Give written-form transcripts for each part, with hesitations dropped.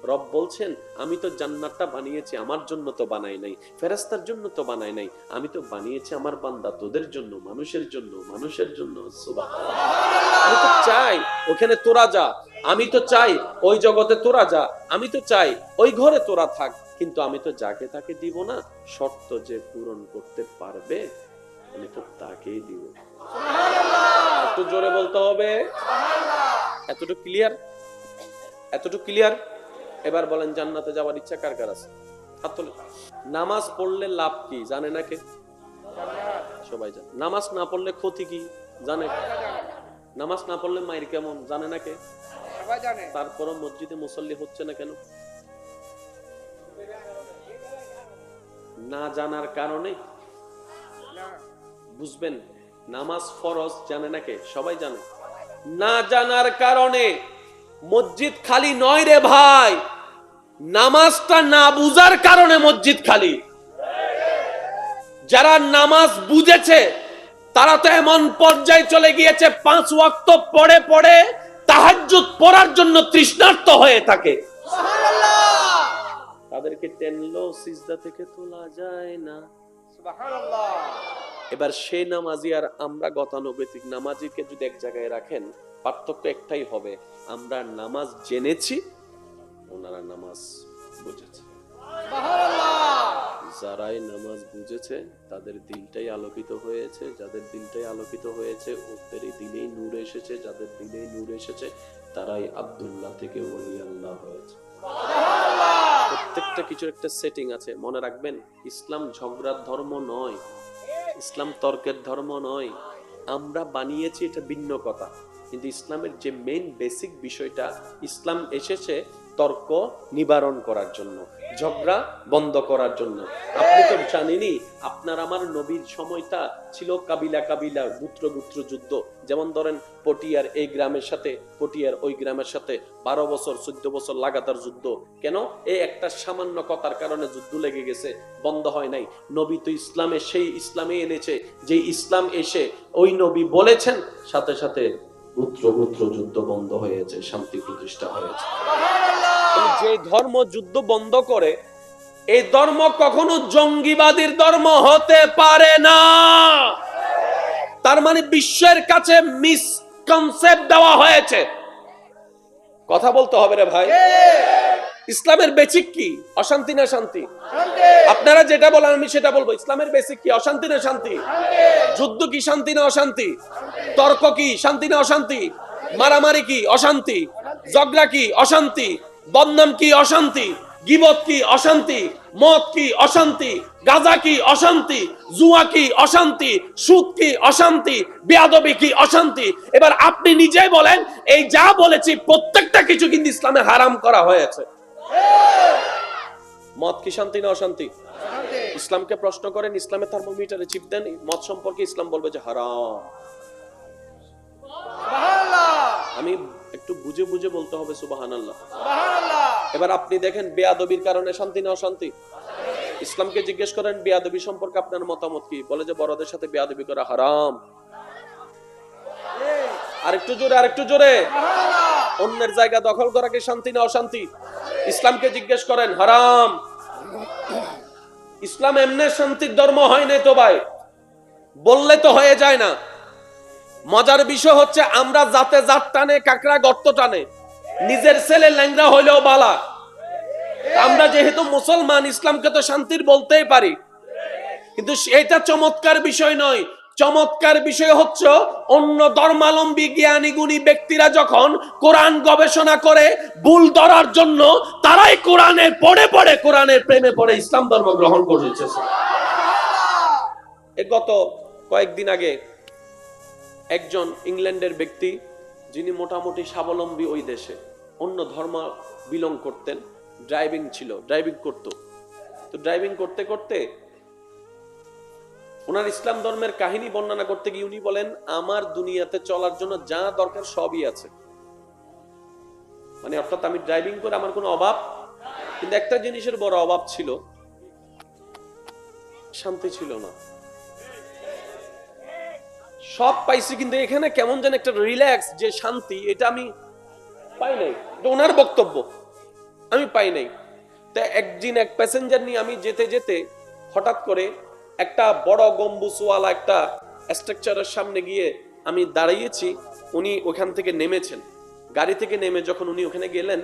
রব বলছেন আমি তো জান্নাতটা বানিয়েছি আমার জন্য তো বানাই নাই, ফেরেশতার জন্য তো বানাই নাই, আমি তো বানিয়েছি আমার বান্দা তোদের জন্য, মানুষের জন্য, মানুষের জন্য। সুবহানাল্লাহ। আমি তো চাই ওখানে তোরা যা, আমি তো চাই ওই জগতে তোরা যা, আমি তো চাই ওই ঘরে তোরা থাক, কিন্তু আমি তো যাকে তাকে দিব না, শর্ত যে পূরণ করতে পারবে আমি তো তাকেই দিব। একটু জোরে বলতে হবে। এতটুকু ক্লিয়ার? এতটুকু ক্লিয়ার? এবার বলেন জান্নাতে যাওয়ার ইচ্ছা কার কার আছে? হাত তোলেন। নামাজ পড়লে লাভ কি জানে না কে? সবাই জানে। নামাজ না পড়লে ক্ষতি কি জানে? নামাজ না পড়লে মায়ের কেমন জানে না কে? সবাই জানে। তারপরও মসজিদে মুসল্লি হচ্ছে না কেন? না জানার কারণে। বুঝবেন, নামাজ ফরজ জানে না কে? সবাই জানে। না জানার কারণে মসজিদ খালি নয় রে ভাই, নামাজটা না বুঝার কারণে মসজিদ খালি। যারা নামাজ বুঝেছে তারা তো এমন পর্যায়ে চলে গিয়েছে 5 ওয়াক্ত পড়ে পড়ে তাহাজ্জুদ পড়ার জন্য তৃষ্ণার্ত হয়ে থাকে। সুবহানাল্লাহ। তাদেরকে টেনলো সিজদা থেকে তোলা যায় না। সুবহানাল্লাহ। এবার সেই নামাজি আর আমরা গতানুগতিক নামাজিকে যদি এক জায়গায় রাখেন, পার্থক্য একটাই হবে, আমরা নামাজ জেনেছি, ওনারা নামাজ বুঝেছে। যারাই নামাজ বুঝেছে তাদের দিলটাই আলোকিত হয়েছে, যাদের দিলটাই আলোকিত হয়েছে ওদের দিলেই নূর এসেছে, যাদের দিলেই নূর এসেছে তারাই আব্দুল্লাহ থেকে ওলি আল্লাহ হয়েছে। প্রত্যেকটা কিছুর একটা সেটিং আছে, মনে রাখবেন। ইসলাম ঝগড়ার ধর্ম নয়, ইসলাম তর্কের ধর্ম নয়। আমরা বানিয়েছি এটা ভিন্ন কথা, কিন্তু ইসলামের যে মেইন বেসিক বিষয়টা, ইসলাম এসেছে তর্ক নিবারণ করার জন্য, ঝগড়া বন্ধ করার জন্য। আপনি তো জানেনই, আপনার আমার নবীর সময়টা ছিল কাবিলা কাবিলা, গোত্র গোত্র যুদ্ধ। যেমন ধরেন পটিয়ার এই গ্রামের সাথে পটিয়ার ওই গ্রামের সাথে 12 বছর 14 বছর লাগাতার যুদ্ধ। কেন? এই একটা সামান্য কথার কারণে যুদ্ধ লেগে গেছে, বন্ধ হয় নাই। নবী তো ইসলামে সেই ইসলামে এনেছে, যে ইসলাম এসে ওই নবী বলেছেন, সাথে সাথে গোত্র গোত্র যুদ্ধ বন্ধ হয়েছে, শান্তি প্রতিষ্ঠা হয়েছে। যে ধর্ম যুদ্ধ বন্ধ করে, এই ধর্ম কখনো জঙ্গিবাদীর ধর্ম হতে পারে না। তার মানে বিশ্বের কাছে মিসকনসেপ্ট দেওয়া হয়েছে। কথা বলতে হবে রে ভাই। ইসলামের বেসিক কি? অশান্তি না শান্তি? আপনারা যেটা বলেন আমি সেটা বলবো। ইসলামের বেসিক কি? অশান্তি না শান্তি? যুদ্ধ কি শান্তি না অশান্তি? তর্ক কি শান্তি না অশান্তি? মারামারি কি অশান্তি? ঝগড়া কি অশান্তি? বদনাম কি অশান্তি? গীবত কি অশান্তি? মদ কি অশান্তি? গাঁজা কি অশান্তি? জুয়া কি অশান্তি? সুদ কি অশান্তি? বেয়াদবি কি অশান্তি? এবার আপনি নিজেই বলেন, এই যা বলেছি প্রত্যেকটা কিছু কিন্তু ইসলামে হারাম করা হয়েছে। মদ কি শান্তি না অশান্তি? ইসলামকে প্রশ্ন করেন, ইসলামের থার্মোমিটারে চিপ দেন, মদ সম্পর্কে ইসলাম বলবে যে হারাম। আমি একটু বুঝে বুঝে বলতে হবে সুবহানাল্লাহ। এবার আপনি দেখেন বেয়াদবির কারণে শান্তি না অশান্তি? ইসলামকে জিজ্ঞেস করেন বেয়াদবি সম্পর্কে আপনার মতামত কি, বলে যে বড়দের সাথে বেয়াদবি করা হারাম। আরেকটু জোরে, আরেকটু জোরে। অন্যের জায়গা দখল করা কি শান্তি না অশান্তি? ইসলামকে জিজ্ঞেস করেন, হারাম। ইসলাম এমনি শান্তির ধর্ম হয় নাই তো ভাই, বললে তো হয়ে যায় না। মজার বিষয় হচ্ছে আমরা জাতে জাত টানে, কাকড়া গর্ত টানে, নিজের ছেলে ল্যাংড়া হইলেও বালা। আমরা যেহেতু মুসলমান, ইসলামকে তো শান্তির বলতেই পারি, কিন্তু এটা চমৎকার বিষয় নয়। চমৎকার বিষয় হচ্ছে অন্য ধর্মাবলম্বী জ্ঞানী গুণী ব্যক্তিরা যখন কোরআন গবেষণা করে ভুল ধরার জন্য, তারাই কোরআনের পড়ে পড়ে, কোরআনের প্রেমে পড়ে ইসলাম ধর্ম গ্রহণ করেছে। গত কয়েকদিন আগে একজন ইংল্যান্ডের ব্যক্তি, যিনি মোটামুটি স্বাবলম্বী ওই দেশে, অন্য ধর্ম বিলং করতেন, ড্রাইভিং ছিল, ড্রাইভিং করত। তো ড্রাইভিং করতে করতে ওনার ইসলাম ধর্মের কাহিনী বর্ণনা করতে গিয়ে উনি বলেন, আমার দুনিয়াতে চলার জন্য যা দরকার সবই আছে। মানে অর্থাৎ আমি ড্রাইভিং করে আমার কোনো অভাব, কিন্তু একটা জিনিসের বড় অভাব ছিল, শান্তি ছিল না। সব পাইছি কিন্তু এখানে কেমন যেন একটা রিল্যাক্স, যে শান্তি, এটা আমি পাই নাই। এটা ওনার বক্তব্য। আমি পাই নাই। তা একদিন এক প্যাসেঞ্জার নিয়ে আমি যেতে যেতে হঠাৎ করে একটা বড় গম্বুজওয়ালা একটা স্ট্রাকচারের সামনে গিয়ে আমি দাঁড়িয়েছি। উনি ওখান থেকে নেমেছেন, গাড়ি থেকে নেমে যখন উনি ওখানে গেলেন,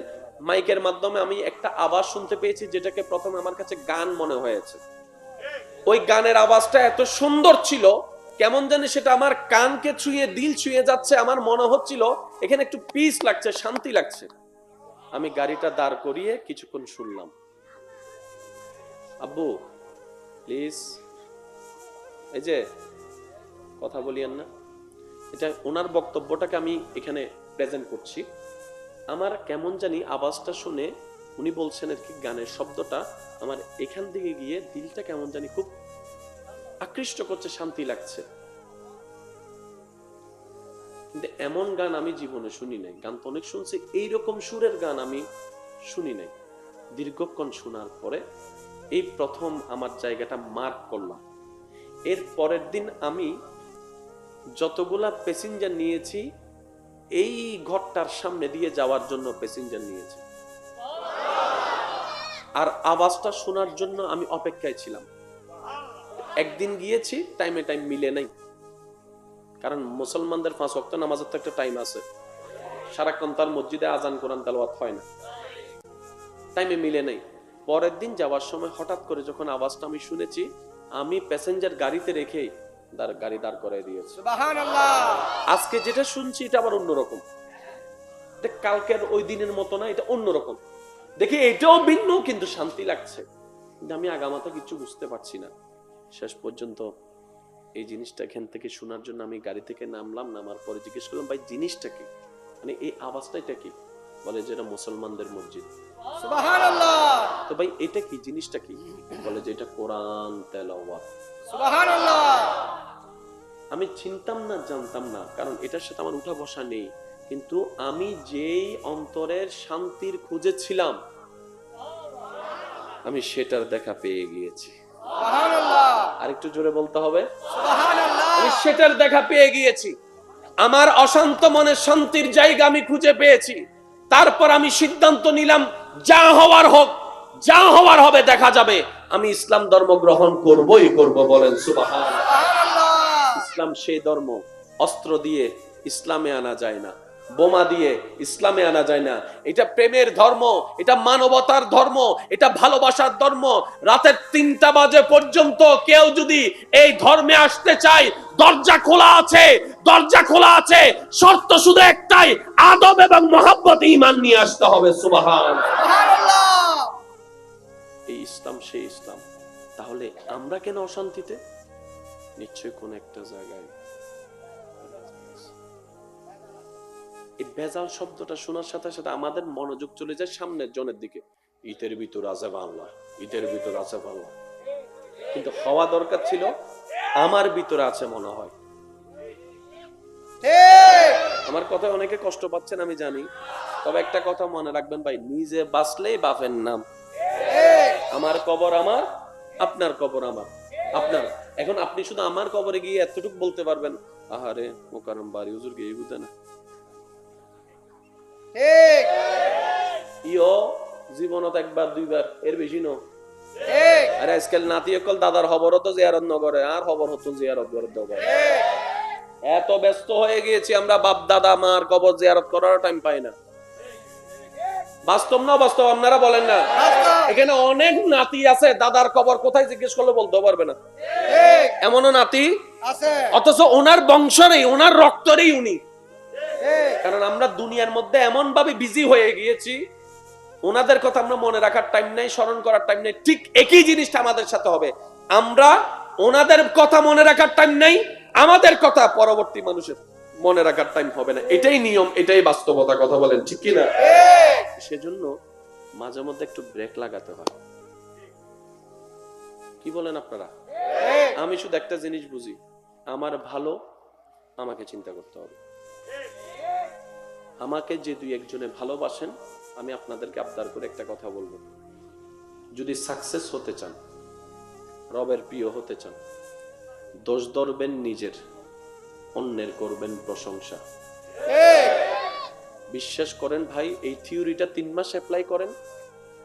মাইকের মাধ্যমে আমি একটা আওয়াজ শুনতে পেয়েছি, যেটাকে প্রথমে আমার কাছে গান মনে হয়েছে। ওই গানের আওয়াজটা এত সুন্দর ছিল, কেমন জানি সেটা আমার কানকে ছুঁয়ে দিল ছুঁয়ে যাচ্ছে। আমার মনে হচ্ছিল এখানে একটু পিস লাগছে, শান্তি লাগছে। আমি গাড়িটা দাঁড় করিয়ে কিছুক্ষণ শুনলাম। আব্বু প্লিজ, এই যে কথা বলিয়েন না, এটা ওনার বক্তব্যটাকে আমি এখানে প্রেজেন্ট করছি। আমার কেমন জানি আওয়াজটা শুনে উনি বলছেন আর কি, গানের শব্দটা আমার এখান থেকে গিয়ে দিলটা কেমন জানি খুব আকৃষ্ট করছে, শান্তি লাগছে। কিন্তু এমন গান আমি জীবনে শুনি নাই। গান তো অনেক শুনছি, এইরকম সুরের গান আমি শুনি নাই। দীর্ঘক্ষণ শোনার পরে এই প্রথম আমার জায়গাটা মার্ক করলাম। এর পরের দিন আমি যতগুলা প্যাসেঞ্জার নিয়েছি, এই ঘরটার সামনে দিয়ে যাওয়ার জন্য প্যাসেঞ্জার নিয়েছি, আর আওয়াজটা শোনার জন্য আমি অপেক্ষায় ছিলাম। একদিন গিয়েছি, টাইমে টাইম মিলে নাই, কারণ মুসলমানদের 5 ওয়াক্ত নামাজের তো একটা টাইম আছে, সারাক্ষণ তার মসজিদে আজান কোরআন তেলাওয়াত হয় না, টাইমে মিলে নাই। পরের দিন যাওয়ার সময় হঠাৎ করে যখন আওয়াজটা আমি শুনেছি, আমি প্যাসেঞ্জার গাড়িতে রেখেই গাড়ি দাঁড় করাই দিয়েছি। সুবহানাল্লাহ। আজকে যেটা শুনছি এটা আবার অন্যরকম, এটা কালকের ওই দিনের মতো না, এটা অন্যরকম। দেখি এটাও ভিন্ন, কিন্তু শান্তি লাগছে। কিন্তু আমি আগামাথা কিছু বুঝতে পারছি না। শেষ পর্যন্ত এই জিনিসটা এখান থেকে শোনার জন্য আমি গাড়ি থেকে নামলাম। নামার পরে জিজ্ঞেস করলাম, ভাই জিনিসটা কি, মানে এই আওয়াজটা এটা কি? বলে যে এটা মুসলমানদের মসজিদ। সুবহানাল্লাহ। তো ভাই এটা কি, জিনিসটা কি? বলে যে এটা কোরআন তেলাওয়াত। সুবহানাল্লাহ। আমি চিনতাম না, জানতাম না, কারণ এটার সাথে আমার উঠা বসা নেই। কিন্তু আমি যেই অন্তরের শান্তির খুঁজে ছিলাম, আমি সেটার দেখা পেয়ে গিয়েছি। সুবহানাল্লাহ। আরেকটু জোরে বলতে হবে, সুবহানাল্লাহ। আমি সেটার দেখা পেয়ে গিয়েছি। আমার অশান্ত মনের শান্তির জায়গা আমি খুঁজে পেয়েছি। তারপর আমি সিদ্ধান্ত নিলাম, যা হওয়ার হোক, যা হওয়ার হবে দেখা যাবে, আমি ইসলাম ধর্ম গ্রহণ করবই করব। বলেন সুবহানাল্লাহ। ইসলাম সেই ধর্ম, অস্ত্র দিয়ে ইসলামে আনা যায় না, বোমা দিয়ে ইসলামে আনা যায় না। এটা প্রেমের ধর্ম, এটা মানবতার ধর্ম, এটা ভালোবাসার ধর্ম। রাতের 3টা বাজে পর্যন্ত কেউ যদি এই ধর্মে আসতে চায়, দরজা খোলা আছে, দরজা খোলা আছে। শর্ত শুধু একটাই, আদব এবং মহব্বত ঈমান নিয়ে আসতে হবে। সুবহানাল্লাহ। এই ইসলাম সেই ইসলাম। তাহলে আমরা কেন অশান্তিতে? নিশ্চয়ই কোন একটা জায়গায় এই বেজাল শব্দটা শোনার সাথে সাথে আমাদের মনোযোগ চলে যায় সামনের জনের দিকে। ইটের ভিতর আছে আল্লাহ, ইটের ভিতর আছে আল্লাহ। কিন্তু হওয়া দরকার ছিল আমার ভিতরে আছে মনে হয়। আমার কথা অনেকে কষ্ট পাচ্ছেন আমি জানি, তবে একটা কথা মনে রাখবেন ভাই, নিজে বাঁচলেই বাপের নাম। আমার কবর আমার, আপনার কবর আমার, আপনার। এখন আপনি শুধু আমার কবরে গিয়ে এতটুকু বলতে পারবেন, আহারে মোকাররম বাড়ি হুজুর গিয়ে বুঝে না, ইও জীবনত একবার দুইবার, এর বেশি নো। আর আজকাল নাতি অকল দাদার খবর হতো জিয়ারত নগরে, আর খবর হতো জিয়ারত করে দেবো। এত ব্যস্ত হয়ে গিয়েছি আমরা, বাপ দাদা মার কবর জিয়ারত করার টাইম পাই না। বাস্তব না বাস্তব আপনারা বলেন না? এখানে অনেক নাতি আছে, দাদার কবর কোথায় জিজ্ঞেস করলে বলতে পারবে না। এমনও নাতি আছে, অথচ ওনার বংশ নেই, ওনার রক্ত নেই উনি। কারণ আমরা দুনিয়ার মধ্যে এমন ভাবে বিজি হয়ে গিয়েছি, ওনাদের কথা আমরা মনে রাখার টাইম নাই, স্মরণ করার টাইম নাই। ঠিক একই জিনিসটা আমাদের সাথে হবে। আমরা ওনাদের কথা মনে রাখার টাইম নাই, আমাদের কথা পরবর্তী মানুষের মনে রাখার টাইম হবে না। এটাই নিয়ম, এটাই বাস্তবতা। কথা বলেন ঠিক কি না? সেজন্য মাঝে মধ্যে একটু ব্রেক লাগাতে হয়। কি বলেন আপনারা? আমি শুধু একটা জিনিস বুঝি, আমার ভালো আমাকে চিন্তা করতে হবে। আমাকে যে দুই একজনে ভালোবাসেন, আমি আপনাদেরকে আবদার করে একটা কথা বলবো, যদি সাকসেস হতে চান, রবের প্রিয় হতে চান, দোষ ধরবেন নিজের, অন্যের করবেন প্রশংসা। বিশ্বাস করেন ভাই, এই থিওরিটা 3 মাস অ্যাপ্লাই করেন,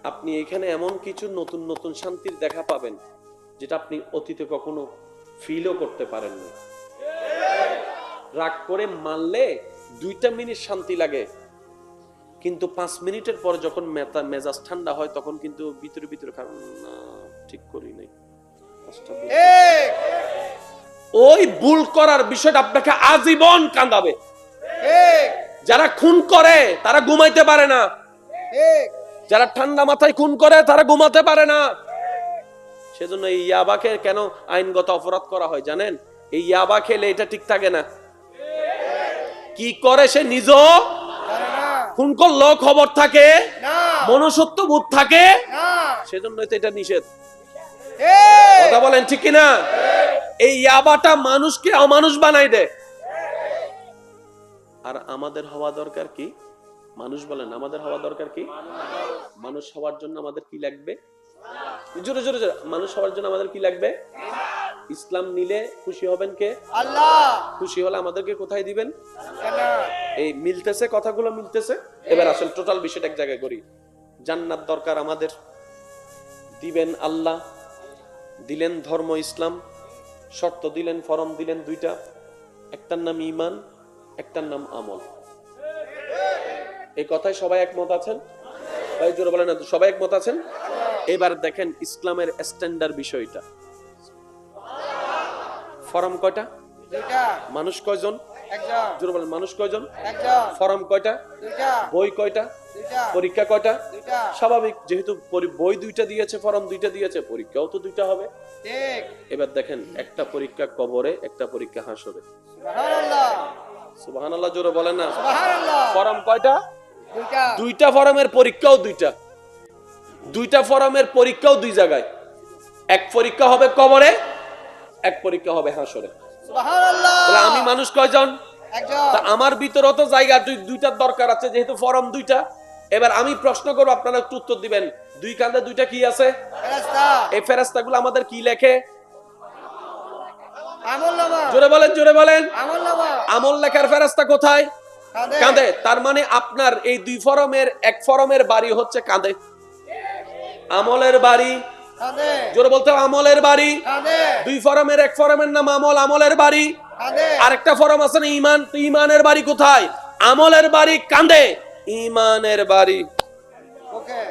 আপনি এখানে এমন কিছু নতুন নতুন শান্তির দেখা পাবেন যেটা আপনি অতীতে কখনো ফিলও করতে পারেননি। রাগ করে মারলে 2টা মিনিট শান্তি লাগে, কিন্তু 5 মিনিটের পর যখন মেজাজ ঠান্ডা হয় তখন কিন্তু ভিতরে ভিতরে না ঠিক করি নাই, ওই ভুল করার বিষয়টা আপনাকে আজীবন কাঁদাবে। যারা খুন করে তারা ঘুমাইতে পারে না, যারা ঠান্ডা মাথায় খুন করে তারা ঘুমাতে পারে না। সেজন্য এই ইয়াবাকে কেন আইনগত অপরাধ করা হয় জানেন? এই ইয়াবা খেলে এটা ঠিক থাকে না। কি করে সে নিজেও খুন করলো খবর থাকে, মনুষ্যত্ব বোধ থাকে, সেজন্য এটা নিষেধ। কথা বলেন ঠিক কিনা? এই ইয়াবাটা মানুষকে অমানুষ বানাই দেয়। আর আমাদের হওয়া দরকার কি? মানুষ বলেন, আমাদের হওয়া দরকার কি? মানুষ হওয়ার জন্য আমাদের কি লাগবে? জোরে জোরে জোরে, মানুষ হওয়ার জন্য আমাদের কি লাগবে? ইসলাম নিলে খুশি হবেন কে? আল্লাহ। খুশি হলে আমাদেরকে কোথায় দিবেন? এই মিলতেছে, কথাগুলো মিলতেছে। এবার আসল টোটাল বিষয়টা এক জায়গায় করি। জান্নাত দরকার আমাদের, দিবেন আল্লাহ, দিলেন ধর্ম ইসলাম, শর্ত দিলেন, ফরম দিলেন 2টা, একটার নাম ঈমান, একটার নাম আমল। এই কথায় সবাই একমত আছেন? ভাই জোরে বলেন না, সবাই একমত আছেন? এবার দেখেন ইসলামের স্ট্যান্ডার্ড বিষয়টা। ফরম কয়টা? 2টা। মানুষ কয়জন? একজন। জোরে বলেন, মানুষ কয়জন? একজন। ফরম কয়টা? 2টা। বই কয়টা? 2টা। পরীক্ষা কয়টা? 2টা। স্বাভাবিক, যেহেতু বই 2টা দিয়েছে, ফরম 2টা দিয়েছে, পরীক্ষাও তো 2টা হবে। ঠিক। এবার দেখেন, একটা পরীক্ষা কবরে, একটা পরীক্ষা হাসরে। সুবহানাল্লাহ। সুবহানাল্লাহ জোরে বলেন না। সুবহানাল্লাহ। ফরম কয়টা? 2টা। 2টা ফরমের পরীক্ষাও 2টা। 2টা ফরমের পরীক্ষাও 2 জায়গায়। এক পরীক্ষা হবে কবরে, এক পরীক্ষা হবে হাসরে। সুবহানাল্লাহ। তাহলে আমি মানুষ কয়জন? একজন। তা আমার ভিতরে তো জায়গা 2টার দরকার আছে, যেহেতু ফরম 2টা। এবার আমি প্রশ্ন করব, আপনারা একটু উত্তর দিবেন। 2 কাঁধে 2টা কি আছে? ফেরেশতা। এই ফেরেশতাগুলো আমাদের কি লেখে? আমলনামা। জোরে বলেন, জোরে বলেন। আমলনামা। আমল লেখার ফেরেশতা কোথায়? কাঁধে। তার মানে আপনার এই 2 ফরমের এক ফরমের বাড়ি হচ্ছে কাঁধে। আমলের বাড়ি কাঁধে। জোরে বলতে হবে, আমলের বাড়ি কাঁধে। 2 ফরমের এক ফরমের নাম আমল, আমলের বাড়ি কাঁধে। আরেকটা ফরম আছে না ঈমান, তো ঈমানের বাড়ি কোথায়? আমলের বাড়ি কাঁধে, ঈমানের বাড়ি। ওকে,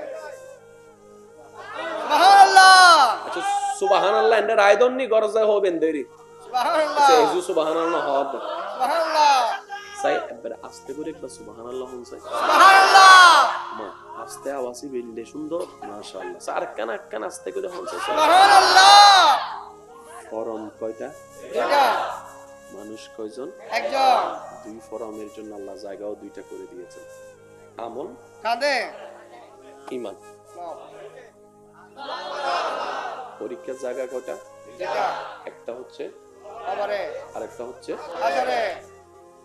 সুবহানাল্লাহ। আচ্ছা সুবহানাল্লাহ এন্ড রায়দন নি গরজে হবেন দেরি। সুবহানাল্লাহ। আচ্ছা সুবহানাল্লাহ হবে। সুবহানাল্লাহ। সাই এবারে আস্তে করে একটা সুবহানাল্লাহ হন সাই। সুবহানাল্লাহ। মা আস্তে আওয়াজই বেললে সুন্দর, মাশাআল্লাহ। স্যার কানা কানা আস্তে করে হন সাই। সুবহানাল্লাহ। ফরম কয়টা? 2টা। মানুষ কয়জন? একজন। 2 ফরমের জন্য আল্লাহ জায়গাও 2টা করে দিয়েছেন। আমল কাঁধে, ঈমান। পরীক্ষার জায়গা কয়টা? 2টা। একটা হচ্ছে কবরে, আরেকটা হচ্ছে হাসরে।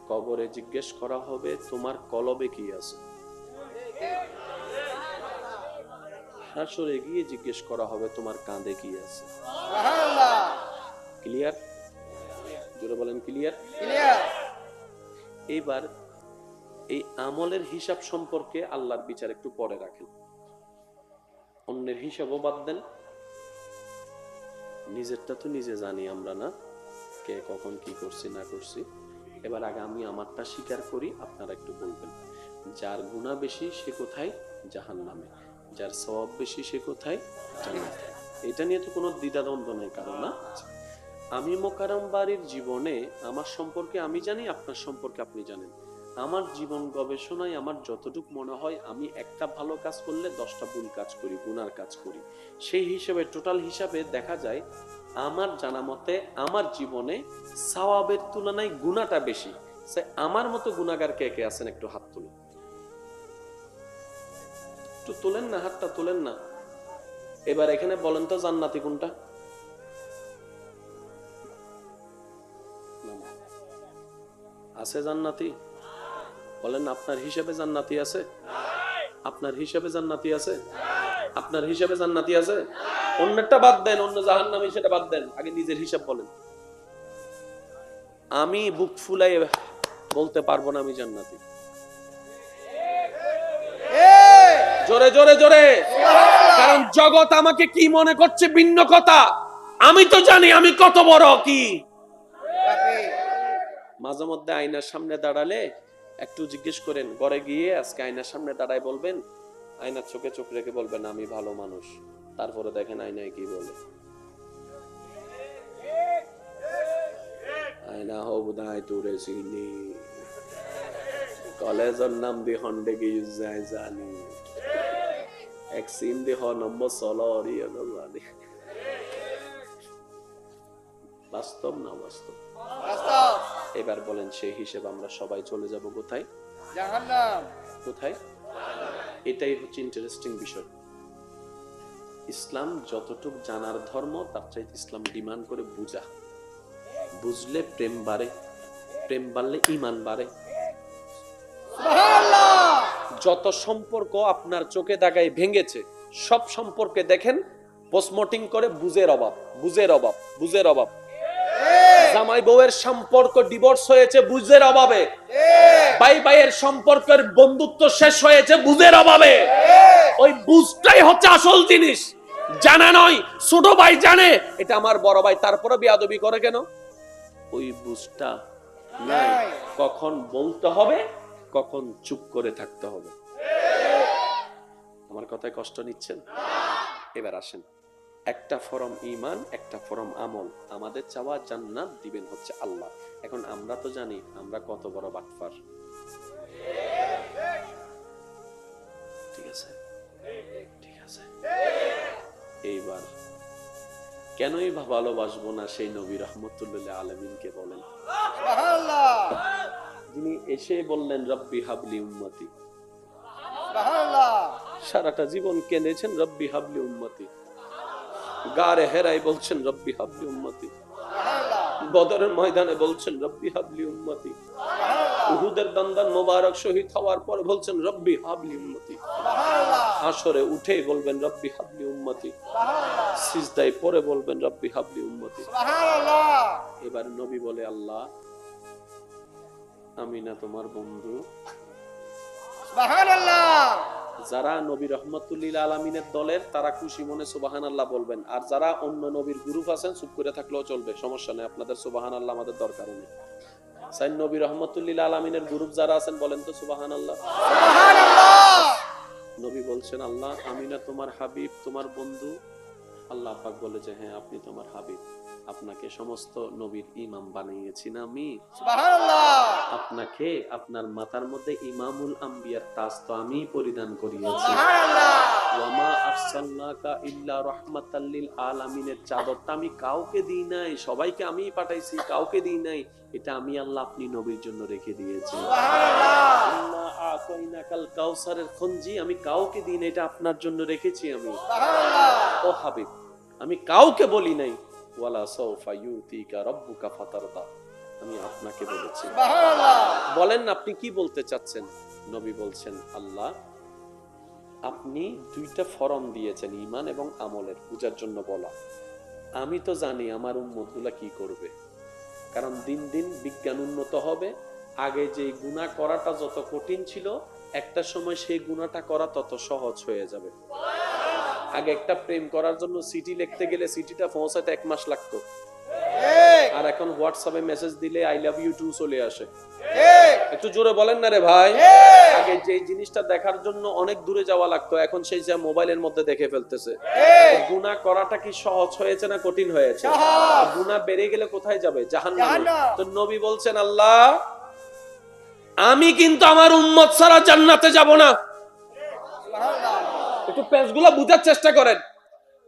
কবরে জিজ্ঞেস করা হবে তোমার কলবে কি আছে, হাসরে গিয়ে জিজ্ঞেস করা হবে তোমার কাঁধে কি আছে। সুবহানাল্লাহ। ক্লিয়ার? জোরে বলেন ক্লিয়ার? ক্লিয়ার। এইবার এই আমলের হিসাব সম্পর্কে আল্লাহর বিচার একটু পরে রাখেন, অন্যের হিসাবও বাদ দেন। নিজেরটা তো নিজে জানি আমরা, না কে কখন কি করছি না করছি। এবার আগে আমি আমারটা স্বীকার করি, আপনারা একটু বলবেন। যার গুনাহ বেশি সে কোথায়? জাহান্নামে। যার সওয়াব বেশি সে কোথায়? জান্নাতে। এটা নিয়ে তো কোনো দ্বিধাদ্বন্দ্ব নেই কারণ, না? আমি মোকাররম বাড়ির জীবনে আমার সম্পর্কে আমি জানি, আপনার সম্পর্কে আপনি জানেন। আমার জীবন গবেষণায় আমার যতটুকু মনে হয়, আমি একটা ভালো কাজ করলে 10টা ভুল কাজ করি, গুনার কাজ করি। সেই হিসেবে টোটাল হিসাবে দেখা যায় আমার জানা মতে আমার জীবনে সওয়াবের তুলনায় গুনাহটা বেশি। আমার মতো গুনাহগার কে কে আছেন একটু হাত তুলুন। একটু তোলেন না, হাতটা তোলেন না। এবার এখানে বলেন তো জান্নাতি কোনটা? আছে জান্নাতি? বলেন আপনার হিসাবে জান্নাতি আছে? আপনার হিসাবে জান্নাতি আছে? আপনার হিসাবে জান্নাতি আছে? অন্যটা বাদ দেন, অন্য জাহান্নামী সেটা বাদ দেন, আগে নিজের হিসাব বলেন। আমি বুক ফুলাই বলতে পারবো না আমি জান্নাতি। জোরে জোরে জোরে। কারণ জগৎ আমাকে কি মনে করছে ভিন্ন কথা, আমি তো জানি আমি কত বড় কি। মাঝে মধ্যে আয়নার সামনে দাঁড়ালে একটু জিজ্ঞেস করেন, ঘরে গিয়ে আজকে আয়নার সামনে দাঁড়ায় বলবেন, আয়নার চোখে চোখ রেখে বলবেন আমি ভালো মানুষ, তারপরে দেখেন আয়নায় কি বলে। আয়না হবুদায় তোরে চিনি, কলেজের নাম দি হন্ডে গিয়ে যায় জানি, এক সিন দি হ নম্বর সলরি জানি। বাস্তব না বাস্তব? এবার বলেন সেই হিসেব আমরা সবাই চলে যাব কোথায়? জাহান্নাম। কোথায়? এটাই হচ্ছে ইন্টারেস্টিং বিষয়। ইসলাম যতটুকু জানার ধর্ম, তার চাইতে ইসলাম ডিমান্ড করে বুঝা। বুঝলে প্রেম বাড়ে, প্রেম বাড়লে ঈমান বাড়ে। যত সম্পর্ক আপনার চোখে দাগায় ভেঙেছে, সব সম্পর্কে দেখেন পোস্টমর্টিং করে বুঝের অভাব, বুঝের অভাব, বুঝের অভাব। জামাই বউয়ের সম্পর্ক ডিভোর্স হয়েছে বুঝের অভাবে, ভাই ভাইয়ের সম্পর্কের বন্ধুত্ব শেষ হয়েছে বুঝের অভাবে। ওই বুঝটাই হচ্ছে আসল জিনিস, জানা নয়। ছোট ভাই জানে এটা আমার বড় ভাই, তারপরে বেয়াদবি করে কেন? ওই বুঝটা নাই। কখন বলতে হবে, কখন চুপ করে থাকতে হবে। আমার কথায় কষ্ট নিচ্ছেন? এবার আসেন, একটা ফরম ঈমান, একটা ফরম আমল। আমাদের চাওয়া জান্নাত দিবেন হচ্ছে আল্লাহ। এখন আমরা তো জানি আমরা কত বড় বাটপার, ঠিক আছে? ঠিক আছে, এইবার কেনই ভালোবাসবো না সেই নবী রাহমাতুল্লাহ আলামিনকে বলেন, সুবহানাল্লাহ, যিনি এসে বললেন রব্বি হাবলি উম্মতি। সুবহানাল্লাহ, সারাটা জীবন কেঁদেছেন রব্বি হাবলি উম্মতি। গারে হেরাই বলছেন রব্বি হাবলি উম্মতি। বদরের ময়দানে বলছেন রব্বি হাবলি উম্মতি। উহুদের দন্দন মোবারক শহীদ হওয়ার পর বলছেন রব্বি হাবলি উম্মতি। হাসরে উঠে বলবেন রব্বি হাবলি উম্মতি। সিজদায় পরে বলবেন রব্বি হাবলি উম্মতি। এবার নবী বলে, আল্লাহ আমি না তোমার বন্ধু? সুবহানাল্লাহ। যারা নবী রাহমাতুল্লিল আলামিনের দলের, তারা খুশি মনে সুবহানাল্লাহ বলবেন। আর যারা অন্য নবীর গ্রুপ আছেন চুপ করে থাকলেও চলবে, সমস্যা নেই, আপনাদের সুবহানাল্লাহ আমাদের দরকার নেই। সাইন নবী রাহমাতুল্লিল আলামিনের গ্রুপ যারা আছেন বলেন তো সুবহানাল্লাহ। সুবহানাল্লাহ। নবী বলছেন, আল্লাহ আমি না তোমার হাবিব, তোমার বন্ধু? আল্লাহ পাক বলে যে হ্যাঁ আপনি তোমার হাবিব, আপনাকে সমস্ত নবীর ইমাম বানিয়েছি না আমি? সুবহানাল্লাহ। আপনাকে আপনার মাথার মধ্যে ইমামুল আম্বিয়ার তাজ তো আমি পরিধান করিয়েছি। সুবহানাল্লাহ। ওয়া মা আরসালনাকা ইল্লা রাহমাতাল লিল আলামিনের চাদরটা আমি কাউকে দিই নাই, সবাইকে আমিই পাঠাইছি, কাউকে দিই নাই। এটা আমি আল্লাহ আপনি নবীর জন্য রেখে দিয়েছি। সুবহানাল্লাহ। ইন্না আতাইনাকাল কাউসারের খঞ্জি আমি কাউকে দিই না, এটা আপনার জন্য রেখেছি আমি। সুবহানাল্লাহ। ও হাবিব, আমি কাউকে বলি নাই ওয়ালা সাউফা ইউতিকা রাব্বুকা ফাতারদা, আমি আপনাকে বলেছি। সুবহানাল্লাহ। বলেন আপনি কি বলতে চাচ্ছেন? নবী বলছেন, আল্লাহ আপনি দুইটা ফরম দিয়েছেন, ঈমান এবং আমলের, পূজার জন্য বলা। আমি তো জানি আমার উম্মতগুলা কি করবে, কারণ দিন দিন বিজ্ঞান উন্নত হবে। আগে যে গুনাহ করাটা যত কঠিন ছিল, একটা সময় সেই গুনাহটা করা তত সহজ হয়ে যাবে। আগে একটা প্রেম করার জন্য চিঠি লিখতে গেলে চিঠিটা পৌঁছাতে 1 মাস লাগতো, আর এখন হোয়াটসঅ্যাপে মেসেজ দিলে আই লাভ ইউ টু চলে আসে। একটু জোরে বলেন না রে ভাই। আগে যে জিনিসটা দেখার জন্য অনেক দূরে যাওয়া লাগতো, এখন সেই যা মোবাইলের মধ্যে দেখে ফেলতেছে। গুনাহ করাটা কি সহজ হয়েছে না কঠিন হয়েছে? গুনাহ বেড়ে গেলে কোথায় যাবে? জাহান্নামে। তো নবী বলছেন, আল্লাহ আমি কিন্তু আমার উম্মত ছাড়া জান্নাতে যাব না। একটু পেজগুলো বুঝার চেষ্টা করেন।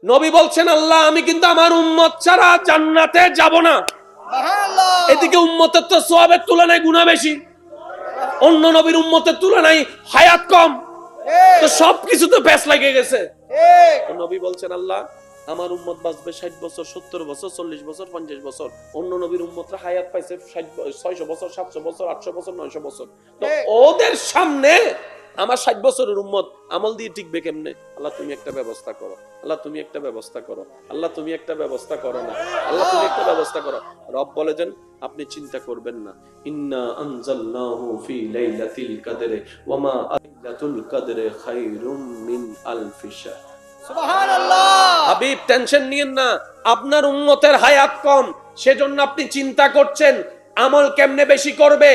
নবী বলছেন, আল্লাহ আমি কিন্তু আমার উম্মত ছাড়া জান্নাতে যাব না। সুবহানাল্লাহ। এদিকে উম্মতের তো সওয়াবের তুলনায় গুনাহ বেশি, অন্য নবীর উম্মতের তুলনায় হায়াত কম, তো সবকিছু তো পেছ লাগে গেছে। তো নবী বলছেন, আল্লাহ আমার উম্মত বাঁচবে 60 বছর, 70 বছর, 40 বছর, 50 বছর। অন্য নবীর উম্মতরা হায়াত পাইছে 600 বছর, 700 বছর, 800 বছর, 900 বছর। তো ওদের সামনে আমার 60 বছরের উম্মত আমল দিয়ে টিকবে কেমনে? আল্লাহ তুমি একটা ব্যবস্থা করো, আল্লাহ তুমি একটা ব্যবস্থা করো, আল্লাহ তুমি একটা ব্যবস্থা করো না, আল্লাহ তুমি একটা ব্যবস্থা করো। রব বলে দেন, আপনি চিন্তা করবেন না। ইন্না আনজালনাহু ফি লাইলাতিল কদরে ওয়া মা লাইলাতুল কদরে খায়রুম মিন আলফি শাহর। সুবহানাল্লাহ। হাবিব টেনশন নিয়েন না, আপনার উম্মতের হায়াত কম, সেজন্য আপনি চিন্তা করছেন আমল কেমনে বেশি করবে।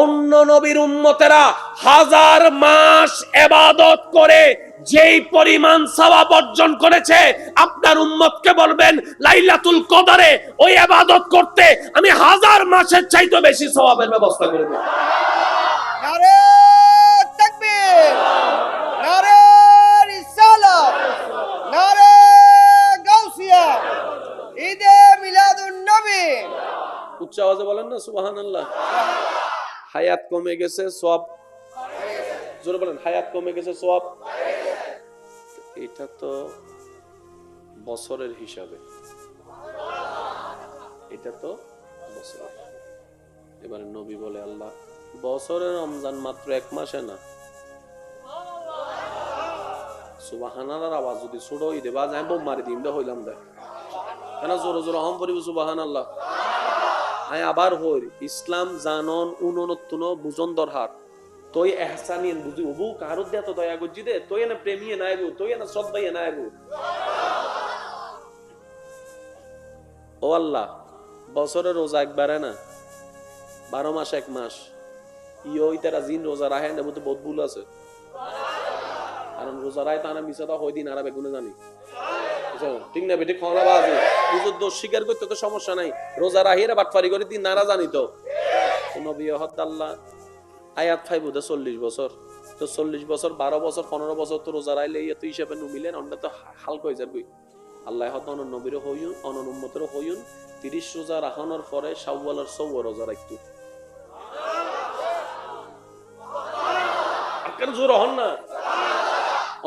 অন্য নবীর উম্মতেরা 1000 মাস ইবাদত করে যেই পরিমাণ সওয়াব অর্জন করেছে, আপনার উম্মতকে বলবেন লাইলাতুল কদরে ওই ইবাদত করতে আমি 1000 মাসের চাইতে বেশি সওয়াবের ব্যবস্থা করে দেব। নারে তাকবীর, নারে রিসালাত, নারে গাউসিয়া, ঈদে মিলাদুন নবী। উচ্চ আওয়াজে বলেন না সুবহানাল্লাহ। হায়াত কমে গেছে, সওয়াব জোরে বলেন, হায়াত কমে গেছে, সওয়াব। এটা তো বছরের হিসাবে, এটা তো বছরের। এবারে নবী বলে আল্লাহ বছরের রমজান মাত্র 1 মাসে না। সুবহানাল্লাহর আওয়াজ যদি ছোট হই দেবা যায় বোম মারি দিম দে হইলাম দে কেন জোরে জোরে হম পড়িব সুবহানাল্লাহ। আয় আবার হই ইসলাম জানন উননতুন বুজন দরহার তোই এহসানিন বুঝি ওবু কারো দে তো দয়া গজি দে তোই না প্রেমিয়ে না আইবো তোই না শ্রদ্ধায় না আইবো। ও আল্লাহ বছরের রোজা একবারে না 12 মাস 1 মাস ইও ইতারা জিন রোজা রাখেন এর মধ্যে বহুত ভুল আছে। কারণ রোজা রায় তারা মিসাদা হই দিন আরবে গুনে জানি ঠিক না বেটি খাওয়া বাজে বুঝো দোষ স্বীকার করতে তো সমস্যা নাই, রোজা রাহিরা বাটফারি করে দিন নারা জানি তো। নবী আল্লাহ আয়াত ফাইব 40 বছর তো 40 বছর 12 বছর 15 বছর তো রোজা রাইলে এত হিসাবে নুমিলেন অন্য তো হালকা হয়ে যাবে। আল্লাহ হত অনন নবীর হইউন অনন উম্মতের হইউন 30 রোজা রাখানোর পরে শাওয়ালের 100 রোজা রাখতো। আকার জোর হন না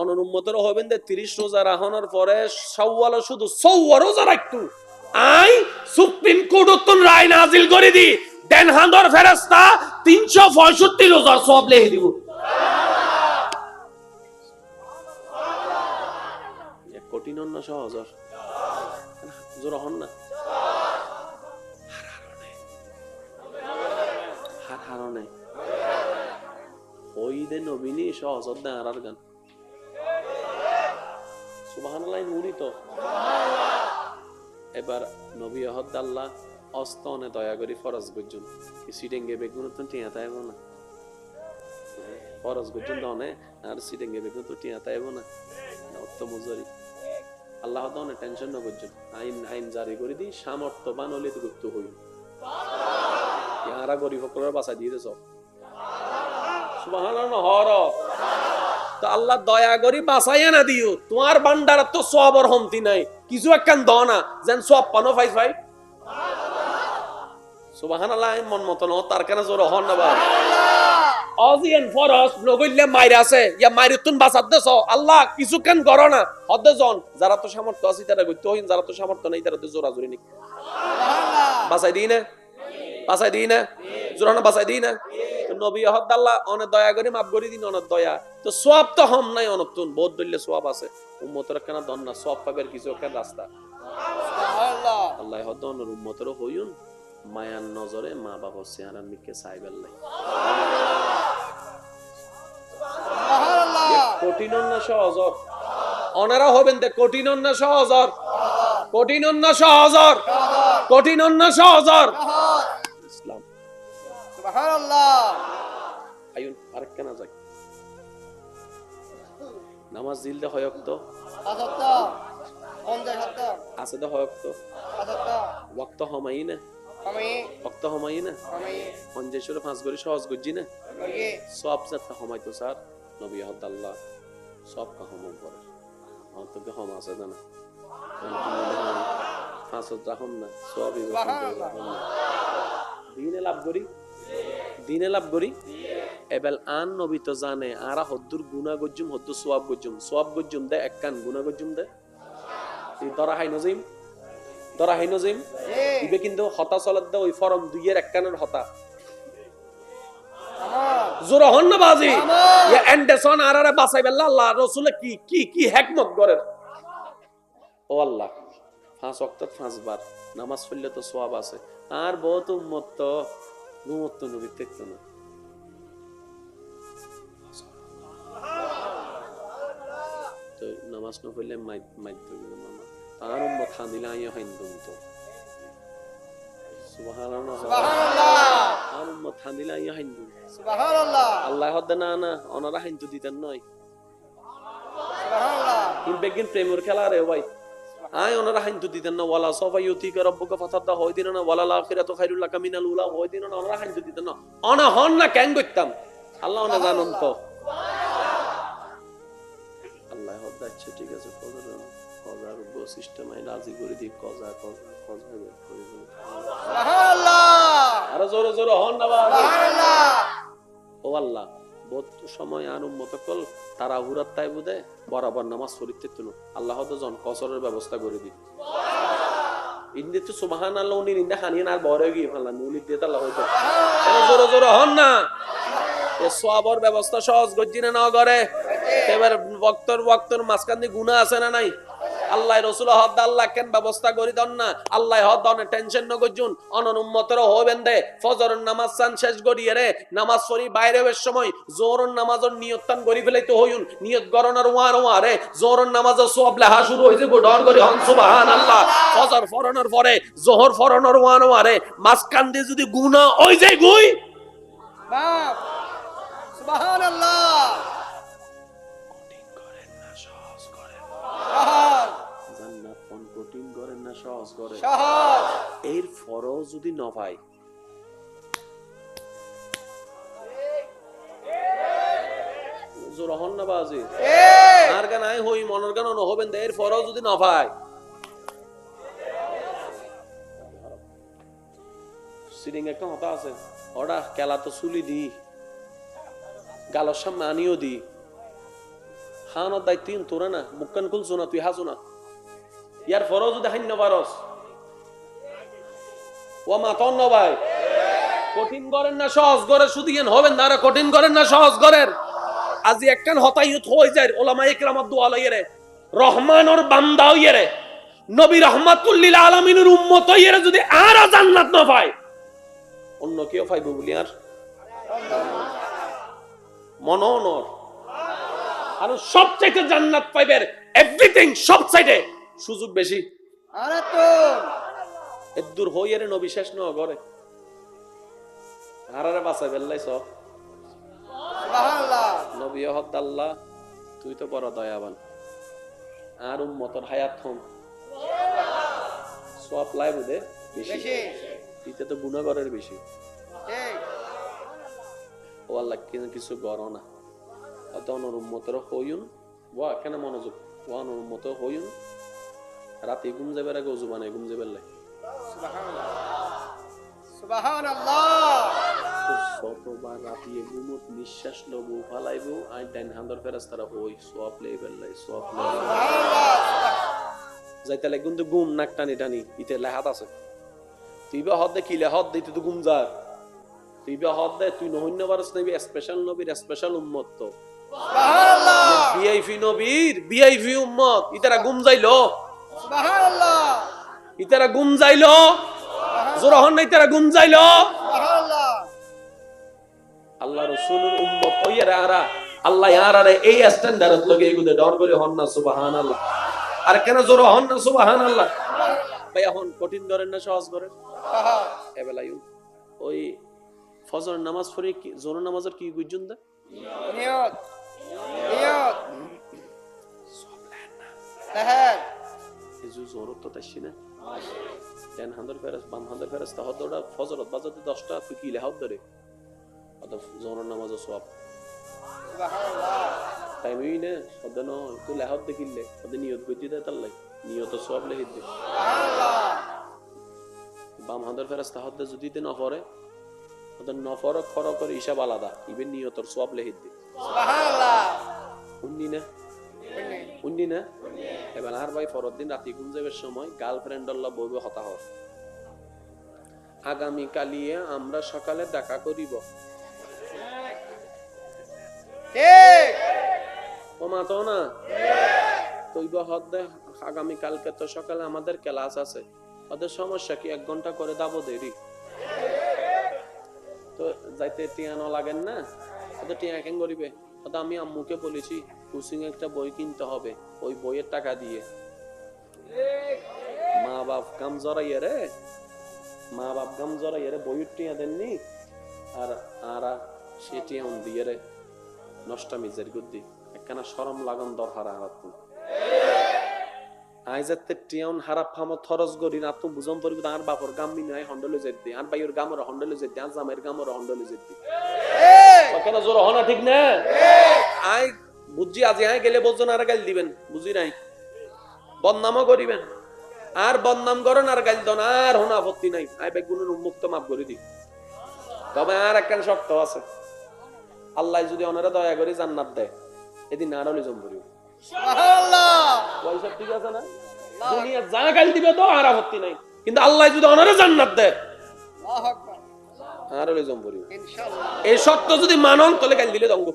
অনন উম্মতের হবেন যে 30 রোজা রাখানোর পরে শাওয়ালের শুধু 100 রোজা রাখতো। আই সুপ্রিম কোর্ট উত্তর রায় নাজিল করে দি দেন হান্দর ফেরেশতা 365 রোজার সওয়াব লিখে দিব। এক কঠিন না সহজ জোর হন না হারহারনে ওই দে নবীনী সহজ না আর গান সুবহানাল্লাহ নুরি তো। এবার নবী আল্লাহ অস্তনে দয়া করি ফরজ গজ্জুন সিডেঙ্গে বেগুন তো টিয়া তাইব না ফরজ গজ্জুন দনে আর সিডেঙ্গে বেগুন তো টিয়া তাইব না অত মজুরি আল্লাহ দনে টেনশন না গজ্জুন আইন আইন জারি করে দি সামর্থ্যবান হলে তো গুপ্ত হই ইয়ারা গরিব করে বাঁচা দিয়ে সব সুবহানাল্লাহ হর তো আল্লাহ দয়া করি বাঁচাইয়া না দিও তোমার ভান্ডার তো সওয়াবের হমতি নাই কিছু একখান দ না যেন সওয়াব পানো ফাই ফাই সুবহানাল্লাহ মন মতন তার কেন জোর হন না বা অজিয়ান ফরস নগইলে মাইরা আছে ইয়া মাইরতুন বাঁচাত দেছ আল্লাহ কিছু কেন করো না হদে জন যারা তো সামর্থ্য আছে তারা কইতে হইন যারা তো সামর্থ্য নাই তারা তো জোরা জোরি নি বাঁচাই দিই না বাঁচাই দিই না জোরানা বাঁচাই দিই না। নবী আল্লাহ অনেক দয়া করে মাফ করে দিন অনেক দয়া তো সওয়াব তো হম নাই অনতুন বহুত দলিলে সওয়াব আছে উম্মতের কেন দন না সওয়াব পাবের কিছু একটা রাস্তা সুবহানাল্লাহ। আল্লাহ হদ অনর উম্মতের হইউন মায়ার নজরে মা বাবা চেহারার নিকে চাইবেল্লাই সুবহানাল্লাহ। কঠিন না সহজ অনারা হবেন তে কঠিন না সহজ কঠিন না সহজ কঠিন না সহজ ইসলাম সুবহানাল্লাহ। আইন আরেক কেন যাই নামাজ দিলতে হয়ক তো আদত্তা অনজা হাত্তা আছে তো হয়ক তো আদত্তা ওয়াক্ত হমাই না আমি ওয়াক্ত হমাই না আমি পঞ্জেশ্বরে 5 গরি সহজ গজি না ওকে সব জাতটা হমাই তো স্যার নবী আল্লাহ সব কা হম করে অন্তত হম আছে না ফাঁসত রাখুন না সবই দিনে লাভ করি এবেল আন নবী তো জানে আরা হদ্দুর গুনাহ গজ্জুম হদ্দুর সোয়াব গজ্জুম দে একখান গুনাহ গজ্জুম দে এই দরা হাই নজিম ইবে কিন্তু হতা চলত দে ওই ফরম 2 এর একখানের হতা জোর হন না বাজি ইয়া এন্ডেসন আরারে বাঁচাই বেল্লা আল্লাহ রাসূল কি কি কি হিকমত করেন ও আল্লাহ 5 ওয়াক্ত 5 বার নামাজ পড়লে তো সওয়াব আছে আর বহুত উম্মত তো গুমত নবী দেখতো না তো তো নামাজ না পড়লে মাইত দিবে মামা তার উম্মত খানিলা আইয়া হাইন্দুম তো সুবহানাল্লাহ আর উম্মত খানিলা আইয়া হাইন্দুম সুবহানাল্লাহ আল্লাহ হদ্দে না না ওনারা হাইন্দু দিতেন নয় সুবহানাল্লাহ ইন বেগিন প্রেমের খেলা রে ভাই আয় ওনারা হাইন্দু দিতেন না ওয়ালা সফা ইউতিকা রাব্বুকা ফাতাদা হয় দিন না ওয়ালা আখিরাতু খায়রুল লাকা মিনাল উলা হয় দিন না ওনারা হাইন্দু দিতেন না অনা হন না কেন করতাম আল্লাহ ওনা জানেন তো আল্লাহ হদ্দা আচ্ছা ঠিক আছে কজার সিস্টেম আই রাজি করে দি কজা বের করে দিন সুবহানাল্লাহ আরে জোরে জোরে হন না বাবা সুবহানাল্লাহ ও আল্লাহ বহুত সময় আর উম্মত কল তারা হুরাত তাই বুদে বরাবর নামাজ পড়িতে তুনো আল্লাহ তো জন কসরের ব্যবস্থা করে দি ইন্দে তো সুবহানাল্লাহ উনি নিন্দা খানিয়ে আর বড় গিয়ে ফেললাম উনি দিয়ে আল্লাহ হইতো জোরে জোরে হন না এ সওয়াবের ব্যবস্থা সহজ গজ্জিনা না করে এবার বক্তর মাঝখান দিয়ে গুনাহ আছে না নাই আল্লাহ রাসূল হদ আল্লাহ কেন ব্যবস্থা করি দন না আল্লাহ হদ অনে টেনশন ন গজুন অনন উম্মতর হবেন দে ফজরের নামাজ সান শেষ করিয়ে রে নামাজ পড়ি বাইরে হওয়ার সময় জোহরের নামাজের নিয়তটান করি ফেলাইতে হইউন নিয়ত গরনার ওয়া রে জোহরের নামাজের সওয়াব লেখা শুরু হইছে গো ডর করি হন সুবহানাল্লাহ ফজর ফরনের পরে জোহর ফরনের ওয়া রে মাঝখান দিয়ে যদি গুনাহ হই যায় গুই বাপ সুবহানাল্লাহ কঠিন করেন না সহজ করেন সহজ জান্নাত কোন কঠিন করেন না সহজ করেন সহজ এর ফরজ যদি না পাই জোরহন না বাজি আর গান আই হই মনের গান ন হবেন এর ফরজ যদি না পাই সিডিং একটা হতা আছে ওটা কেলা তো চুলি দি গালর সামনে আনিও দি হানোর দায়িত্ব তোরা না মুক্কান খুলছো না তুই হাসো না ইয়ার ফরজ যদি হাইন পারস ও মাতন ভাই কঠিন করেন না সহজ করে শুধু ইয়েন হবেন না কঠিন করেন না সহজ করেন আজি একখান হতাইয়ত হয়ে যায় ওলামা ইকরাম দোয়া লইরে রহমানের বান্দা হইরে নবী রাহমাতুল লিল আলামিনের উম্মত হইরে যদি আর জান্নাত না পায় অন্য কেউ পাইব বলি আর মননর আর সবচাইতে জান্নাত পাইবে এভরিথিং সব সাইডে সুযোগ বেশি আরে তো এদুর হইরে নবী শেষ ন করে আরারে বাঁচাই বেল্লাই সব সুবহানাল্লাহ নবী হদ আল্লাহ তুই তো বড় দয়াবান আর উম্মতর হায়াত হম সব লাইব দে বেশি বেশি ইতে তো গুনাহগারের বেশি ঠিক ও আল্লাহ কিছু গরো না অত অনর উম্মতর হইউন ওয়া কেন মনোযোগ ওয়া অনর উম্মত হইউন রাতে ঘুম যাবার আগে ওযু বানাই ঘুম যাবার লাই সুবহানাল্লাহ সুবহানাল্লাহ যতবার রাতে ঘুমত নিঃশ্বাস লব ফালাইব আই ডাইন হান্দর ফেরেশতারা হই সওয়াব লেবেল লাই সওয়াব লাই যাইতে লাগে কিন্তু ঘুম নাক টানি টানি ইতে লেহাত আছে তুই বা হদ দে কি লেহাত দিতে তো ঘুম যা তুই বা হদ দে তুই নহন্য বারস নবী স্পেশাল নবীর স্পেশাল উম্মত তো সুবহানাল্লাহ ভিআইপি নবীর ভিআইপি উম্মত ইতারা ঘুম যাইলো সুবহানাল্লাহ ইতারা ঘুম যাইলো জোরহন নাই তারা ঘুম যাইলো সুবহানাল্লাহ আল্লাহ রাসূলের উম্মত ওইরা আরা আল্লাহ ইয়ারারে এই স্ট্যান্ডার্ড লগে এগুদে ডর করে হন না সুবহানাল্লাহ আর কেন জোর হন না সুবহানাল্লাহ ভাই এখন কঠিন করেন না সহজ করেন সহজ এবেলায়ু ওই ফজর নামাজ পড়ে কি জোর নামাজের কি বুঝুন দা নিয়ত নিয়ত হ্যাঁ এই যে জোর তো তাইছি না দেন হান্দর ফেরেস বাম হান্দর ফেরেস তাহদ ওটা ফজরত বাজাতে 10টা তুই কি লেহাত ধরে অত জোর নামাজের সওয়াব সুবহানাল্লাহ টাইম হই না সদন তো লেহাত দেখিলে ওদের নিয়ত গতি দেয় তার লাই নিয়ত সওয়াব লেহিত দে সুবহানাল্লাহ বাম হান্দর ফেরেস তাহদ যদি তে না পড়ে ওদের নফর খর করে হিসাব আলাদা ইবেন নিয়তর সওয়াব লেহিত দে সুবহানাল্লাহ উন্নি না এবার আর ভাই পরের দিন রাতে ঘুম যাবার সময় গার্লফ্রেন্ড আল্লাহ বইবে হতাহত আগামী কালিয়ে আমরা সকালে দেখা করিব ঠিক ও মা তো না তৈব হদ দে আগামী কালকে তো সকালে আমাদের ক্লাস আছে ওদের সমস্যা কি 1 ঘন্টা করে দাবো দেরি তো যাইতে টিয়ানো লাগেন না ওদের টিয়া কেন করিবে ওটা আমি আম্মুকে বলেছি কোচিং একটা বই কিনতে হবে, ওই বইয়ের টাকা দিয়ে মা বাপ কাম জড়াইয়া রে, মা বাপ গাম জড়াইয়া রে বইয়ের টিয়া দেননি, আর আর সেটি দিয়ে রে নষ্টা মিজের গুদ্দি একখানা শরম লাগন দরহারা হারাত আইজাতে টিয়ন হারা ফামো থরস গরি না তো বুঝম পরিব আর বাপর গাম্মি নাই হন্ডলে যেতে আর বাইর গামর হন্ডলে যেতে আর জামের গামর হন্ডলে যেতে কেন জোর হনা ঠিক না আই বুঝি আজ আই গেলে বলছেন আর গাল দিবেন বুঝি নাই বদনামও করিবেন আর বদনাম করেন আর গাল দন আর হনা আপত্তি নাই আই বেগুনের উন্মুক্ত মাফ করে দি তবে আর একখান শর্ত আছে আল্লাহ যদি ওনারা দয়া করে জান্নাত দেয় এদিন আর হলে জম্বরি পয়সা ঠিক আছে না দুনিয়া যা গাল দিবে তো আর আপত্তি নাই কিন্তু আল্লাহ যদি ওনারা জান্নাত দেয় আর হলে জম্বরি এই শর্ত যদি মানন তাহলে গাল দিলে দঙ্গ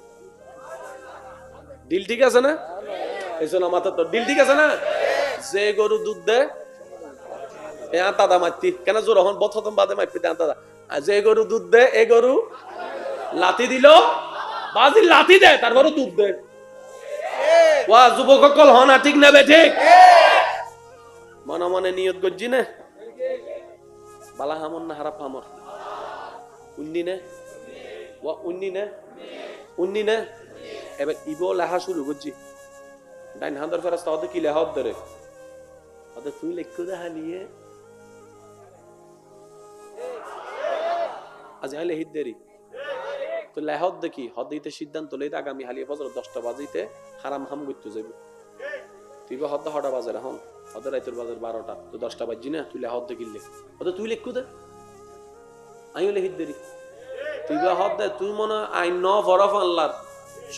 দিল ঠিক আছে না এই জন্য মাথা তো দিল ঠিক আছে না যে গরু দুধ দেয় এ আতাদা মারতি কেন জোর হন বথতম বাদে মারপি আতাদা যে গরু দুধ দেয় এ গরু লাথি দিল বাজি লাথি দেয় তারপরে দুধ দেয় ওয়া যুবক সকল হন ঠিক না বে ঠিক মনে মনে নিয়ত গজ্জি না বালা হামন না হারাপ হামর উন্নি না ওয়া উন্নি না এবার ইবো লেখা শুরু করছি ডাইন হাঁদার ফেরাস্তা হতে কি লেখা ধরে হতে তুই লেখো দেখা নিয়ে আজ আইলে হিত দেরি তো লেহত দেখি হদিতে সিদ্ধান্ত লই আগামী হালিয়ে বছর 10টা বাজিতে হারাম হাম করতে যাবি তুই বা হদ্দা হটা বাজার এখন হদ্দা রাইতের বাজার 12টা তো 10টা বাজি না তুই লেহত দেখিলে হতে তুই লেখো দে আইও লেহিত দেরি তুই বা হদ্দা তুই মনে আইন ন ফরফ আনলার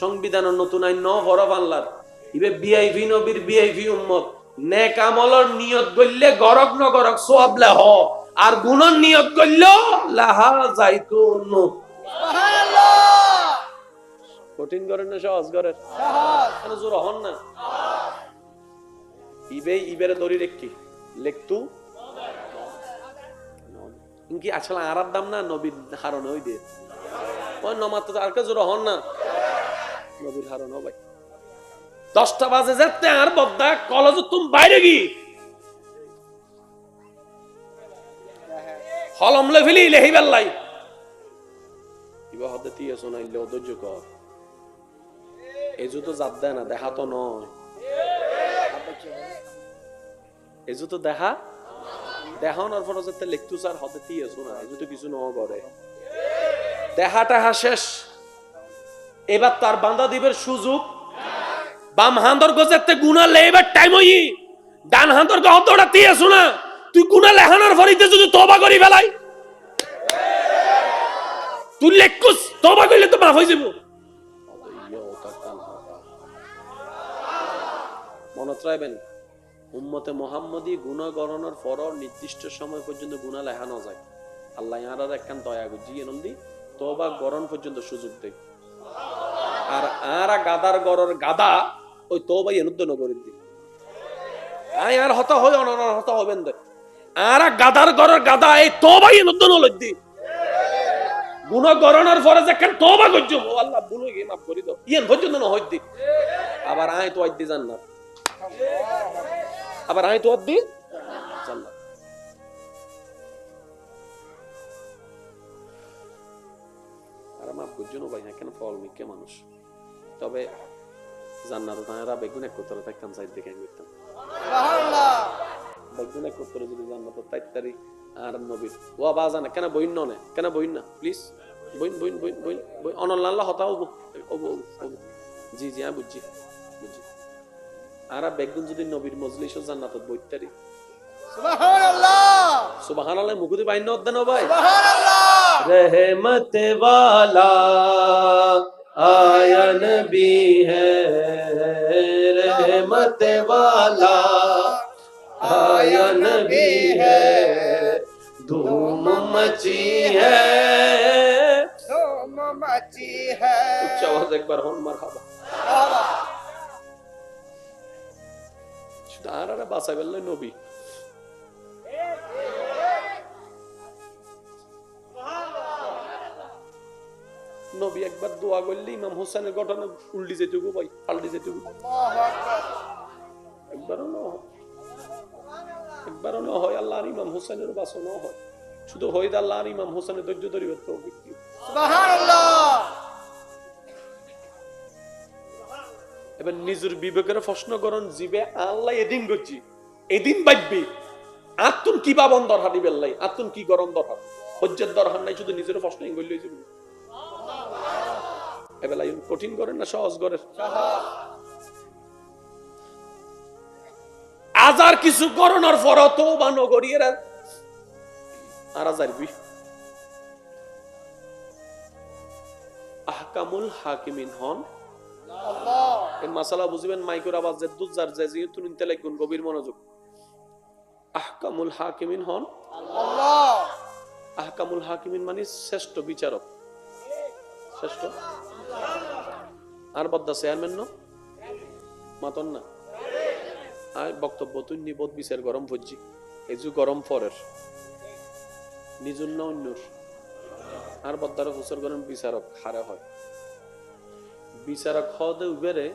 সংবিধানের নতুন আইন ন ফরফ আনলার ইবে বিআইভি নবীর বিআইভি উম্মত নেক আমলর নিয়ত গইলে গরক ন গরক সওয়াব লে হ আর গুণর নিয়ত গইল লাহা যাইতুন কঠিন করেন না সহজ করেন কেন জোর হন না ইবের দড়ি রেখি লেখতু ইনকি আসলে আরার দাম না নবীর হারণ ওই দিয়ে ওই নমাত আর কে জোর হন না নবীর হারণ ভাই 10টা বাজে যেতে আর বদ্দা কলেজ তুমি বাইরে গি হলমলে ফেলি লেহি বেল্লাই ইবা হতে তিয়া শোনাইলে অধৈর্য কর এজু তো জাত দেয় না দেখা তো নয় এজু তো দেখা দেখানোর পর যেতে লিখতু স্যার হতে তিয়া শোনা এজু তো কিছু ন করে দেখাটা শেষ এবার তার বান্দা দিবের সুযোগ বাম হান্দর গজেতে গুনাহ লেবার টাইম হই ডান হান্দর গহতটা তিয়া শোনা তুই গুনাহ লেহানোর ফরিতে যদি তওবা করি ফেলাই তুই লেখকুস তওবা করলে তো মাফ হয়ে যাব মনত রাখবেন উম্মতে মুহাম্মদী গুনাহ গণনার পর নির্দিষ্ট সময় পর্যন্ত গুনাহ লেখানো যায় আল্লাহ ইয়ারার একখান দয়া বুঝিয়ে নন্দি তওবা গরণ পর্যন্ত সুযোগ দেয় আর আরা গাদার গরর গাদা ওই তওবা এনুদ্দ নগরের দি আই আর হতা হয় অনর হতা হবেন দে আরা গাদার গরর গাদা এই তওবা এনুদ্দ নলদি গুনাহ গরণের পরে যখন তওবা করছো ও আল্লাহ ভুল হয়ে মাফ করে দাও ইয়েন পর্যন্ত ন হইদি আবার আই তো আইদি জান্নাত আবার আই তো আইদি জান্নাত আর মাফ করছো না ভাই কেন ফল মিকে মানুষ তবে জান্নাত তারা বেগুন এক করতে থাকতাম সাইড দেখে করতাম সুবহানাল্লাহ বেগুন এক করতে যদি জান্নাত তাইতারি আর নবীর ও বাজানা কেন বইন না কেন বইন না প্লিজ বইন বইন বইন বইন বইন অনল্লাহ হতা হবো জি জি আমি বুঝছি আর বেগুন যদি নবীর মজলিস জান্নাতত বইতারি সুবহানাল্লাহ সুবহানাল্লাহ মুখে বাইন না দেন ভাই সুবহানাল্লাহ रहमत वाला आया नबी है रहमत वाला आया नबी है धूम मची है उच्च आवाज एक बार होन मरहबा शुदारा बासा बेल्ला नबी নবী একবার দোয়া করলে ইমাম হোসেনের ঘটনা উল্টি যেটুকু ভাই পাল্টি যেটুকু আল্লাহু আকবার। একবারও না হয় আল্লাহর ইমাম হোসেনের বাসনও হয় শুধু হইদ আল্লাহর ইমাম হোসেনের ধৈর্য ধরিবে তো সুবহানাল্লাহ। এবার নিজের বিবেকের প্রশ্ন করেন জীবে আল্লাহ এদিন করছি এদিন বাজবি আত্মন কি বাবন দরহার দিবে আল্লাহ আত্মন কি গরম দরহার হজ্জের দরহার নাই শুধু নিজের প্রশ্ন করলে যাবে এবার কঠিন করেন না সহজ করেন আজার কিছু করোনার পর তো বানো করিয়ে আর আজারবি আহকামুল হাকিমিন হন আল্লাহ। এই মাসালা বুঝবেন মাইকুর আওয়াজ যে দুজার যে যেহেতু নিতে লাগুন গভীর মনোযোগ আহকামুল হাকিমিন হন আল্লাহ। আহকামুল হাকিমিন মানে শ্রেষ্ঠ বিচারক শ্রেষ্ঠ আর বদ্দা চেয়ারম্যান ন মাতন না আয় বক্তব্য তুই নিবোধ বিচার গরম ভুজি এই যে গরম পরের নিজুর না অন্যর আর বদ্দার হুসর গরম বিচারক হারে হয় বিচারক হদে উবেরে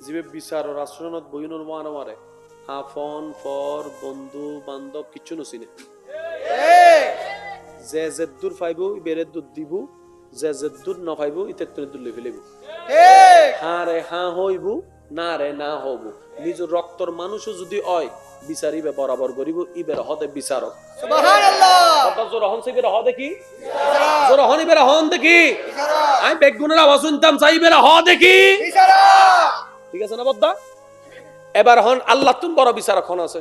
জিবে বিচারর আশ্রণত বইনুর মারে আফন ফর বন্ধু বান্ধব কিচ্ছু নছিনে যে জেদ্দুর ফাইবু ইবেরে দুধ দিব যে জেদ্দুর ন ফাইবু ইতে তুলে দুলে ফেলিব হ্যাঁ রে হ্যাঁ হইবু না রে না হবু নিজের রক্তর মানুষও যদি হয় বিচারিবে বরাবর করিব ইবের হদে বিচারক সুবহানাল্লাহ। কত জোর হন সিবের হদে কি জোর হন ইবের হন দেখি আমি বেগুনের আওয়াজ শুনতাম চাইবের হ দেখি ঠিক আছে না বদ্দা এবার হন আল্লাহ তুমি বড় বিচারক হন আছে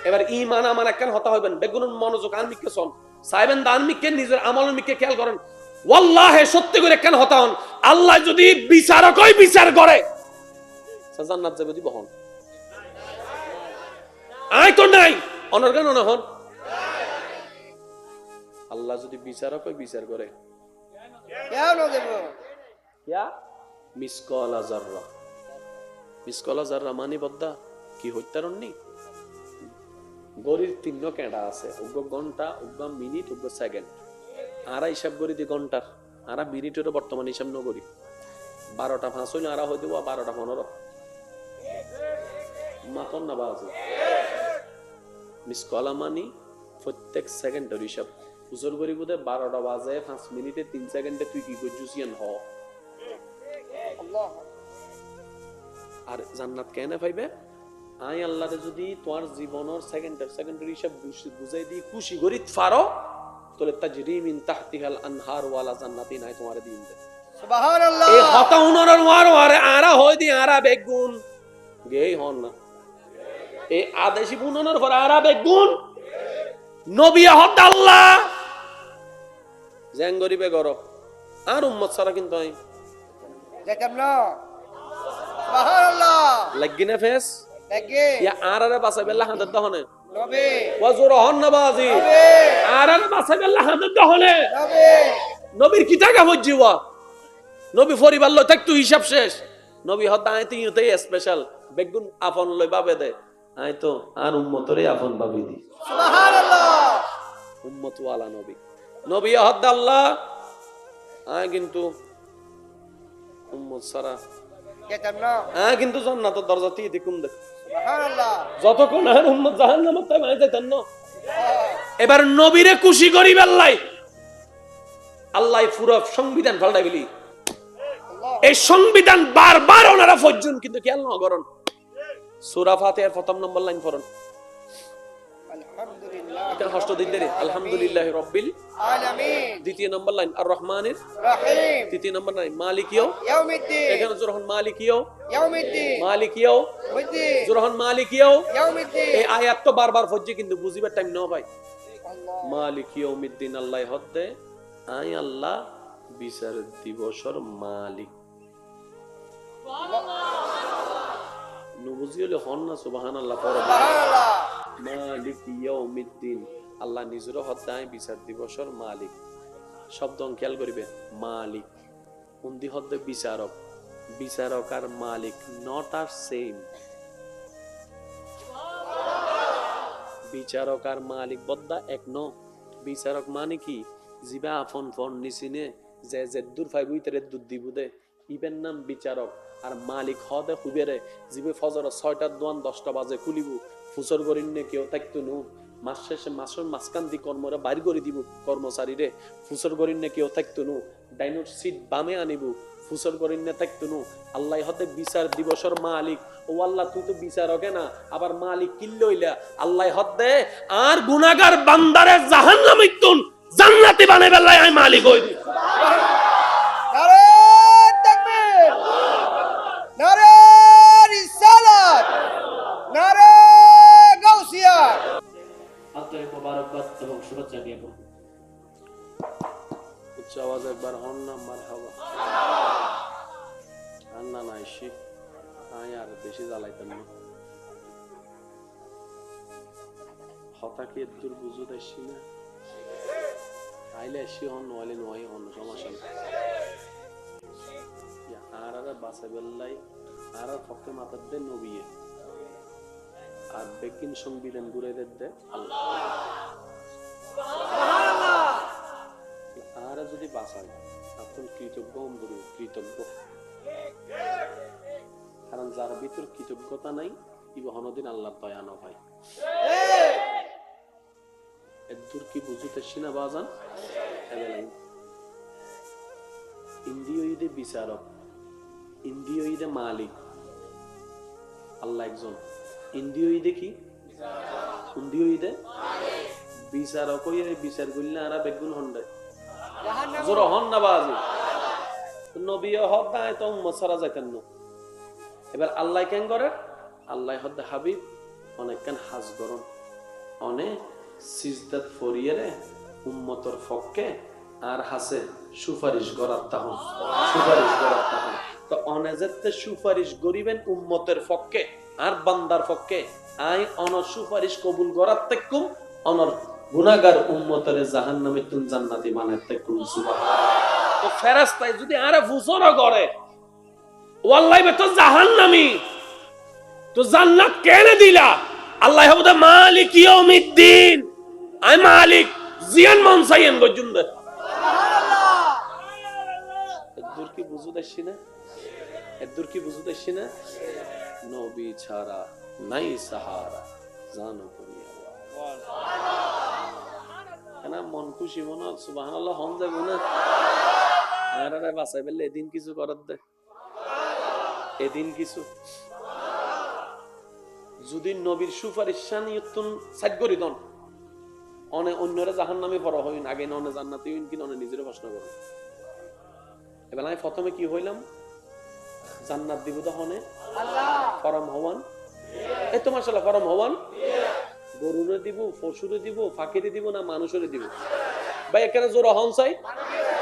এবার ইমান আমার কেন হতা হইবেন বেগুনের মনোযোগ আনমিককে শোন সাইবেন দানমিককে নিজের আমলমিককে খেয়াল করেন ওয়াল্লাহে সত্যি করে কেন হতা হন আল্লাহ যদি বিচারকই বিচার করে জান্নাত যাবে দিব হন আয় তো নাই অনর্গান না হন আল্লাহ যদি বিচারকই বিচার করে কেন দেব? ইয়া মিসকলা যাররা মিসকলা যাররা মানে বদ্দা কি হইতারন নি গরির তিন্ন কেডা আছে উগ্র ঘন্টা উগ্র মিনিট উগ্র সেকেন্ড আরা হিসাব করি দি ঘন্টার আরা মিনিটেরও বর্তমান হিসাব নগরি 12টা 5 হইলে আরা হই দেব 12টা 15 মাতন না বাজে মিসকলা মানি প্রত্যেক সেকেন্ডের হিসাব উজর করি বোধে 12টা বাজে 5 মিনিটে 3 সেকেন্ডে তুই কি করছিস হ আল্লাহ। আর জান্নাত কেন পাইবে আই আল্লাহরে যদি তোমার জীবনের সেকেন্ডের হিসাব বুঝাই দি খুশি করি ফারো তাহলে তাজরি মিন তাহতিহাল আনহার ওয়ালা জান্নাতি নাই তোমারে দিন দে সুবহানাল্লাহ। এই হতা হুনরের ওয়ারে আরা হই দি আরা বেগুন গেই হন না এই আদেশি বুননের পর আরা বেগুন নবী হত আল্লাহ জেন গরিবে গর আর উম্মত সারা কিন্তু আই যেতাম না। সুবহানাল্লাহ। লাগি না ফেস লাগে ইয়া আরারে বাসাই বেলা হাতে দহনে নবী ওয়াজুর হন নবাজি নবী আরারে বাসাই বেলা হাতে দহনে নবী নবীর কি টাকা হজ্জিওয়া নবী পরিবার লই থাকতো হিসাব শেষ নবী হত আই তুই ইউতে স্পেশাল বেগুন আপন লই বাবে দে আই তো আর উম্মতরে আপন ভাবি দি সুবহানাল্লাহ। উম্মত ওয়ালা নবী নবী হদ আল্লাহ আই কিন্তু উম্মত সারা যেতাম না। আই কিন্তু জান্নাতের দরজা তি দিকুম দে সুবহানাল্লাহ। যতক্ষণ আর উম্মত জাহান্নামে তাই মাই যাইতেন না এবার নবীরে খুশি করিবে আল্লাহ আল্লাহ পুরো সংবিধান পাল্টাই বলি আল্লাহ। এই সংবিধান বারবার ওনারা ফজ্জুন কিন্তু খেয়াল না করেন সূরা ফাতিহার প্রথম নম্বর লাইন পড়ুন আলহামদুলিল্লাহ এটা ষষ্ঠ দিন ধরে আলহামদুলিল্লাহি রাব্বিল আলামিন দ্বিতীয় নম্বর লাইন আর রহমানির রহিম তৃতীয় নম্বর লাইন মালিকিও ইয়াউমিদ্দিন এখানে যখন মালিকিও ইয়াউমিদ্দিন উদ্দিন যখন মালিকিও ইয়াউমিদ্দিন এই আয়াত তো বারবার ফজ্জি কিন্তু বুঝিবার টাইম না ভাই আল্লাহ। মালিকিও মিদ্দিন আল্লাহ হদ্দে আই আল্লাহ বিচার দিবসর মালিক নবুজি হলে হন না সুবহানাল্লাহ পড়ো সুবহানাল্লাহ। মালিক ইয়াউমিদ্দিন আল্লাহ নিজের হদ্দায় বিচার দিবসর মালিক শব্দ খেয়াল করিবে মালিক উন্দি হদ্দে বিচারক বিচারক আর মালিক নট আর সেম বিচারক আর মালিক বদ্দা এক ন বিচারক মানে কি জিবা আফন ফন নিচিনে যে জেদ্দুর ফাইবুই তেরে দুধ দিব দে ইবেন নাম বিচারক আর মালিক হদে খুবেরে জিবে ফজর 6টার দোয়ান 10টা বাজে খুলিব ফুসর গরিন্নে কেউ থাকতো নু মাস শেষে মাসের মাঝখান দি কর্মরা বাইর করে দিব কর্মচারীরে ফুসর গরিন্নে কেউ থাকতো নু ডাইনোর সিট বামে আনিব ফুসর গরিন্নে থাকতো নু আল্লাহ হতে বিচার দিবসর মালিক ও আল্লাহ তুই তো বিচারকে না আবার মালিক কিল্লইলা আল্লাহ হতে আর গুনাহগার বান্দারে জাহান্নামে তুন জান্নাতি বানাইবে আল্লাহ আই মালিক হই নারে তাকবীর নারে রিসালাত নারে গাউসিয়া আন্তরিক মোবারকবাদ এবং শুভেচ্ছা দিয়ে করব উচ্চ আওয়াজে একবার হন না মারহাবা আন্না নাইশি আর বেশি জ্বালাইতেন না হতাকে দূর বুঝু দেশি না আইলে এসি হন নইলে নয় হন সমস্যা নেই আর বাসে বেল্লাই আর পক্ষে মাথার দেন নবিয়ে আর বেকিন সংবিধান ঘুরে দে আল্লাহ আর যদি বাঁচায় আপনি কৃতজ্ঞ অন্ধরু কৃতজ্ঞ কারণ যার ভিতর কৃতজ্ঞতা নাই ইব হনদিন আল্লাহর দয়া না ভাই এদুর কি বুঝতে সিনা বাজান এবেলাই ইন্দ্রিয় ঈদে বিচারক ইন্দ্রিয় ঈদে মালিক আল্লাহ একজন ইন্দ্রিয় ঈদে কি ইন্দ্রিয় ঈদে বিচারক বিচার করলে আর বেগুন হন্ডে জোর হন না বাজি নবী হদ দায় তো উম্মত সারা যাইতেন না এবার আল্লাহ কেন করে আল্লাহ হদ হাবিব অনেক কেন হাজ করন অনেক সিজদাত ফরিয়ে রে উম্মতর ফককে আর হাসে সুপারিশ করার তাহন সুপারিশ করার তাহন তো অনেজেতে সুপারিশ করিবেন উম্মতের পক্ষে আর বান্দার পক্ষে আই অন সুপারিশ কবুল করার তেকুম অনর গুনাহগার উম্মতের জাহান্নামে তুন জান্নাতি বানাতে তেকুম সুবহানাল্লাহ তো ফেরেশতাই যদি আরে ফুসরা করে ওয়াল্লাহি বে তো জাহান্নামী তো জান্নাত কেন দিলা আল্লাহ হবে মালিক ইয়াউমিদ্দিন আই মালিক জিয়ান মান সাইয়েন গজুন্দ এদুর কি বুঝু দেছি না এদুর কি বুঝু দেছি না নবী ছাড়া নাই সাহারা জানো তুমি কেন মন খুশি মনে সুবহানাল্লাহ হন যাবে না আর বাঁচাই বললে এদিন কিছু করার দে এদিন কিছু যদি নবীর সুপারিশ শানিয়তুন সাইড করি দন অনে অন্যরা জাহান্নামে পড়া হইন আগে ননে জান্নাতে হইন কি ননে নিজের প্রশ্ন করো এবার আমি প্রথমে কি হইলাম জান্নাত দিব দহনে আল্লাহ ফরম হওয়ান এই তো মাশাআল্লাহ ফরম হওয়ান গরুরে দিব পশুরে দিব ফাকিরে দিব না মানুষরে দিব ভাই এখানে জোর হন চাই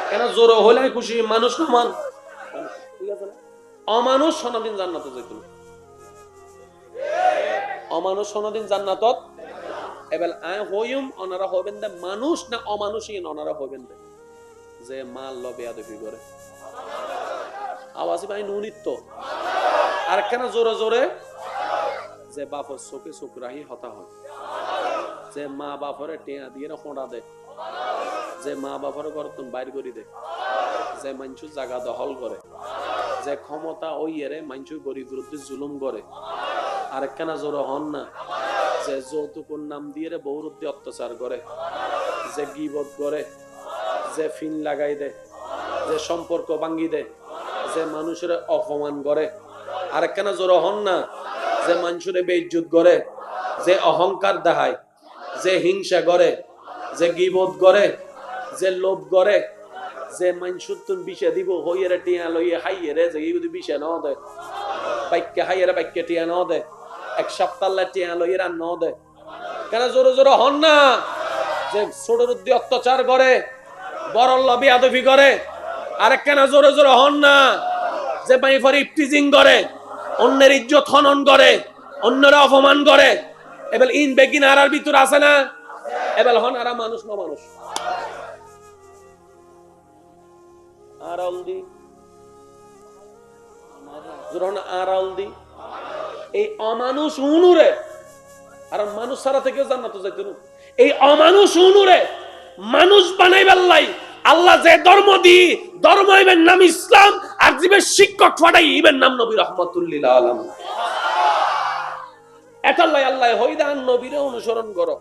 কেন জোর হলে খুশি মানুষ না মান ঠিক আছে না অমানুষ সনাদিন জান্নাতে যাইতো না অমানুষ সনাদিন জান্নাতত এবেল আয় হইম ওনারা হবেন দে মানুষ না অমানুষই ওনারা হবেন দে যে মাল লবে আদবি করে আওয়াজ ভাই নুনিত্ব আর কেন জোরে জোরে যে বাপর চোখে চোখ রাহি হতা হয় যে মা বাপরে টেয়া দিয়ে খোঁড়া দে যে মা বাপরে ঘরতুন বাইর করি দে যে মানুষ জায়গা দখল করে যে ক্ষমতা ওই এরে মানুষ গরিব বিরুদ্ধে জুলুম করে আর কেনা জোর হন না যে যৌতুকের নাম দিয়ে বহুরুদ্ধে অত্যাচার করে যে গীবত করে যে ফিন লাগাই দে যে সম্পর্ক ভাঙ্গি দে যে মানুষের অপমান করে আর কেনা জোর হন না যে মানুষের বেইজ্জত করে যে অহংকার দেখায় যে হিংসা করে যে গীবত করে যে লোভ করে যে মানুষের তুন বিষে দিব হইয়েরে টিয়া লইয়ে হাইয়েরে যে যদি বিষে ন দে বাইককে হাইয়েরে বাইককে টিয়া ন দে এক সপ্তাহ টিয়া লইয়ে রান ন দে কেন জোরে জোরে হন না যে ছোটর উদ্দি অত্যাচার করে বড় লবি আদবি করে আর কেন জোরে জোরে হন না যে বাইফারি ইফতিজিং করে অন্যের ইজ্জত হনন করে অন্যরা অপমান করে এবার ইন বেগিন আর ভিতর আছে না এবার হন আর মানুষ না মানুষ আরালদি যখন আরালদি এই অমানুষ উনুরে আর মানুষ সারা থেকে জান্নাতে যাইতো না এই অমানুষ উনুরে মানুষ বানাইবার লাই আল্লাহ যে ধর্ম দি ধর্ম ইবেন নাম ইসলাম, আর জীবের শিক্ষক ফাটাই ইবেন নাম নবী রহমাতুল্লিল আলামিন। এটাল্লাই আল্লাহ হইদান নবীরে অনুসরণ করো।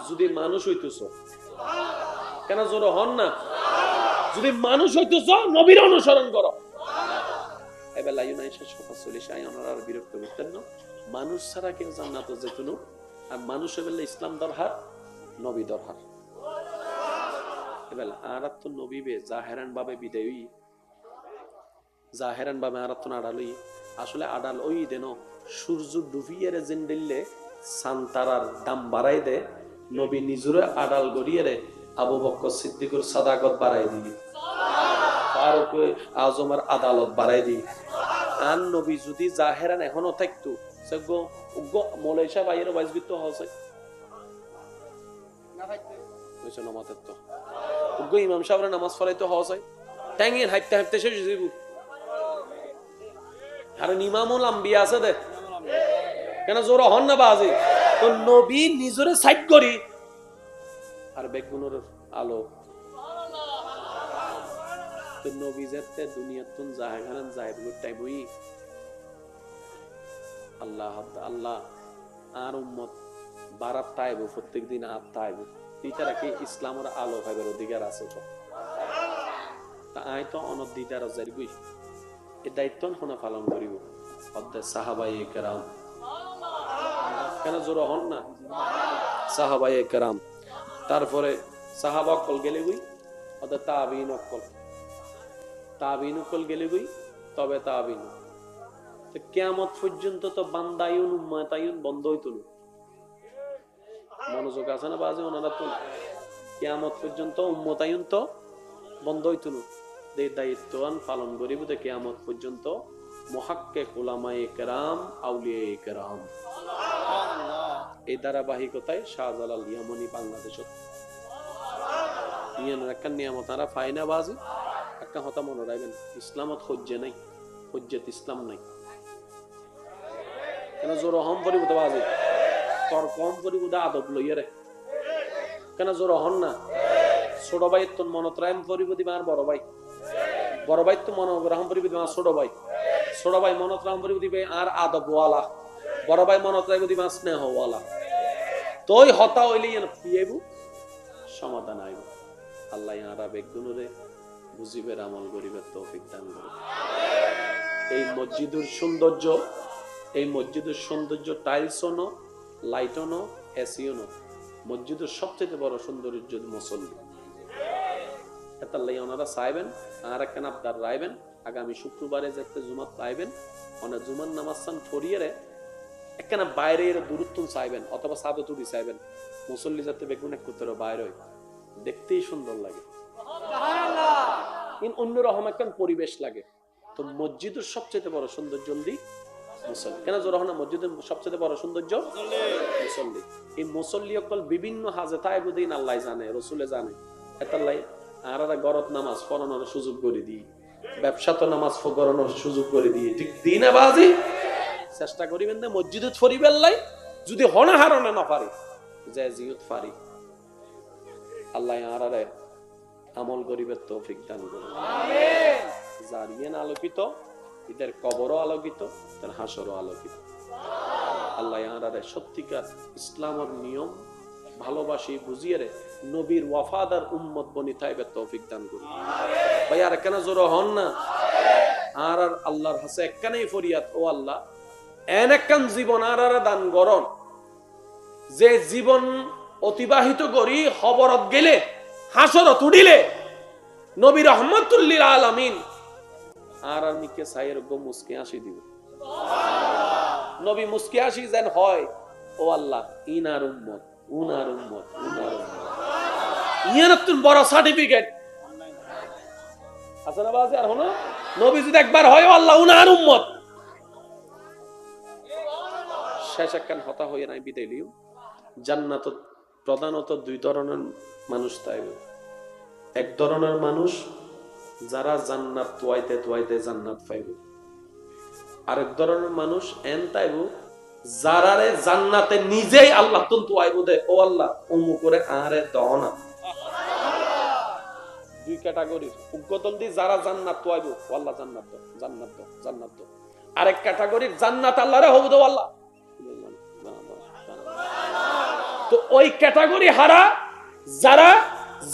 যদি মানুষ হইতেছ, কেন জোর হন না? যদি মানুষ হইতেছ নবীর অনুসরণ করো। এবেলা ইউনাইটেড সফা চল্লিশ আই ওনারা বিরক্ত করতেন না, মানুষ ছাড়া কেউ জান্নাতে যেত না। আর মানুষ এবেলা ইসলাম দরহার, নবী দরহার। এবেলা আর তো নবী বে জাহেরান ভাবে বিদায়ী, জাহেরান ভাবে আর তো আড়ালই আসলে আড়াল ওই দেন সূর্য ডুবিয়ে জেন্ডিল্লে সান্তারার দাম বাড়াই দে, নবী নিজুরে আড়াল গড়িয়ে রে আবু বকর সিদ্দিকুর সাদাকত বাড়াই দিই, ফারুক আজমের আদালত বাড়াই দিই। আর নবী যদি জাহেরান এখনো থাকতো মৌলাই সাহেব আইয়ের বাইশ বিত্ত হসে নামাজের তো ইমাম সাহেবের নামাজ পড়াইতে হস হয় ট্যাঙ্গিন হাইতে হাইতে শেষ দিব। আর ইমামুল আম্বিয়া আছে দে কেন জোর হন না বাজি তো নবী নিজরে সাইড করি আর বেগুনের আলো তো নবী যেতে দুনিয়াতুন জাহাগান যাইবুল টাইবই আল্লাহ আল্লাহ আর উম্মত বারাত তাইব প্রত্যেকদিন আর তাইব তিতারা কি ইসলামের আলো পাইবার অধিকার আছে তো তা আই তো অনদ দিদার যাইবই এই দায়িত্ব হনা পালন করিব অদ্দে সাহাবায়ে কেরাম কেন জোর হন না সাহাবায়ে কেরাম তারপরে সাহাবা কল গেলে গই অদ্দে তাবিন অকল গেলে গই তবে তাবিন তো কিয়ামত পর্যন্ত তো বান্দায়ুন উম্মতায়ুন বন্ধ হইতো না। মনোযোগ আছে না বাজে ওনারা তো কিয়ামত পর্যন্ত উম্মতায়ুন তো বন্ধ হইতো না। এই দায়িত্বান পালন করিব তো কিয়ামত পর্যন্ত মুহাক্কিক উলামায়ে কেরাম আউলিয়ায়ে কেরাম। এই ধারাবাহিকতায় শাহজালাল ইয়ামানি বাংলাদেশত ইয়ান রাখান নিয়ামত আর ফাইনা বাজি একটা হতা মনে রাখবেন ইসলামত হজ্জে নাই, হজ্জত ইসলাম নাই। কেন জোর হম পরিব তো বাজি তোর কম পরিব দা আদব লইয়া রে কেন জোর হন না ছোট ভাই তোর মনত রাম পরিব দিবা আর বড় ভাই তো মন রাম পরিব দিবা ছোট ভাই মনত রাম পরিব দিবে আর আদব ওয়ালা, বড় ভাই মনত রাইব দিবা স্নেহ ওয়ালা। তোই হতা হইলে পিয়াইব সমাধান আইব। আল্লাহ ইয়ারা বেগুনরে বুঝিবের আমল করিবের তৌফিক দান করুন। এই মসজিদের সৌন্দর্য টাইলসও ন, লাইটও ন, এসিও ন। মসজিদের সবচেয়ে বড় সৌন্দর্য মুসল্লি। এটা লাই ওনারা চাইবেন আর একখান আবদার রাইবেন আগামী শুক্রবারে যাতে জুমাত পাইবেন অনেক জুমার নামাজ চান ফরিয়ে একখানা বাইরে দূরত্ব চাইবেন অথবা সাদতুরি চাইবেন মুসল্লি যাতে বেগুন এক করতে বাইরে হয় দেখতেই সুন্দর লাগে, অন্যরকম একখান পরিবেশ লাগে। তো মসজিদের সবচেয়ে বড় সৌন্দর্য মুসল্লি। কেন জোর না মসজিদের সবচেয়ে বড় সৌন্দর্য মুসল্লি। এই মুসল্লি অকল বিভিন্ন হাজে তাইবুদ্দিন আল্লাহ জানে, রসুলে জানে। এতাল্লাই আর গরত নামাজ পড়ানোর সুযোগ করে দিই, ব্যবসাত নামাজ পড়ানোর সুযোগ করে দিই, ঠিক দিন বাজি চেষ্টা করিবেন না মসজিদে ফরিবেন লাই যদি হনা হারণে না পারি যে জিয়ত পারি আল্লাহ আরারে আমল করিবের তৌফিক দান করুন। আমিন। জারিয়ান আলোকিত, এদের কবরও আলোকিত, তার হাসরও আলোকিত। আল্লাহ আরারে সত্যিকার ইসলামের নিয়ম ভালোবাসি বুঝিয়ে রে নবীর ওয়াফাদার উম্মত বনি তাইবের তৌফিক দান করুন। ভাই আর কেন জোর হন না আর আল্লাহর হাসে একখানেই ফরিয়াদ, ও আল্লাহ এন একখান জীবন আর দান করন যে জীবন অতিবাহিত করি খবরত গেলে হাসরত উঠিলে নবী রহমাতুল্লিল আলামিন আর মিকে সাইয়ের গো মুস্কি হাসি দিব, নবী মুস্কি হাসি যেন হয়। ও আল্লাহ ইনার উম্মত উনার উম্মত উনার উম্মত ইয়ানতুন বড় সার্টিফিকেট আছে না বাজে আর হলো নবী যদি একবার হয় ও আল্লাহ উনার উম্মত শেষ একখান হতা হয়ে নাই বিদায় লিও। জান্নাত প্রধানত দুই ধরনের মানুষ তাইব। এক ধরনের মানুষ যারা জান্নাত তোয়াইতে তোয়াইতে জান্নাত পাইব, আরেক ধরনের মানুষ এন তাইব যারারে জান্নাতে নিজেই আল্লাহ তুন তোয়াইব দে ও আল্লাহ অমু করে আরে দহনা দুই ক্যাটাগরির উগ্গতল দিয়ে যারা জান্নাত তো আইবো আল্লাহ জান্নাত দাও, জান্নাত দাও, জান্নাত দাও। আরেক ক্যাটাগরির জান্নাত আল্লাহরে হবু দাও আল্লাহ। তো ওই ক্যাটাগরি হারা যারা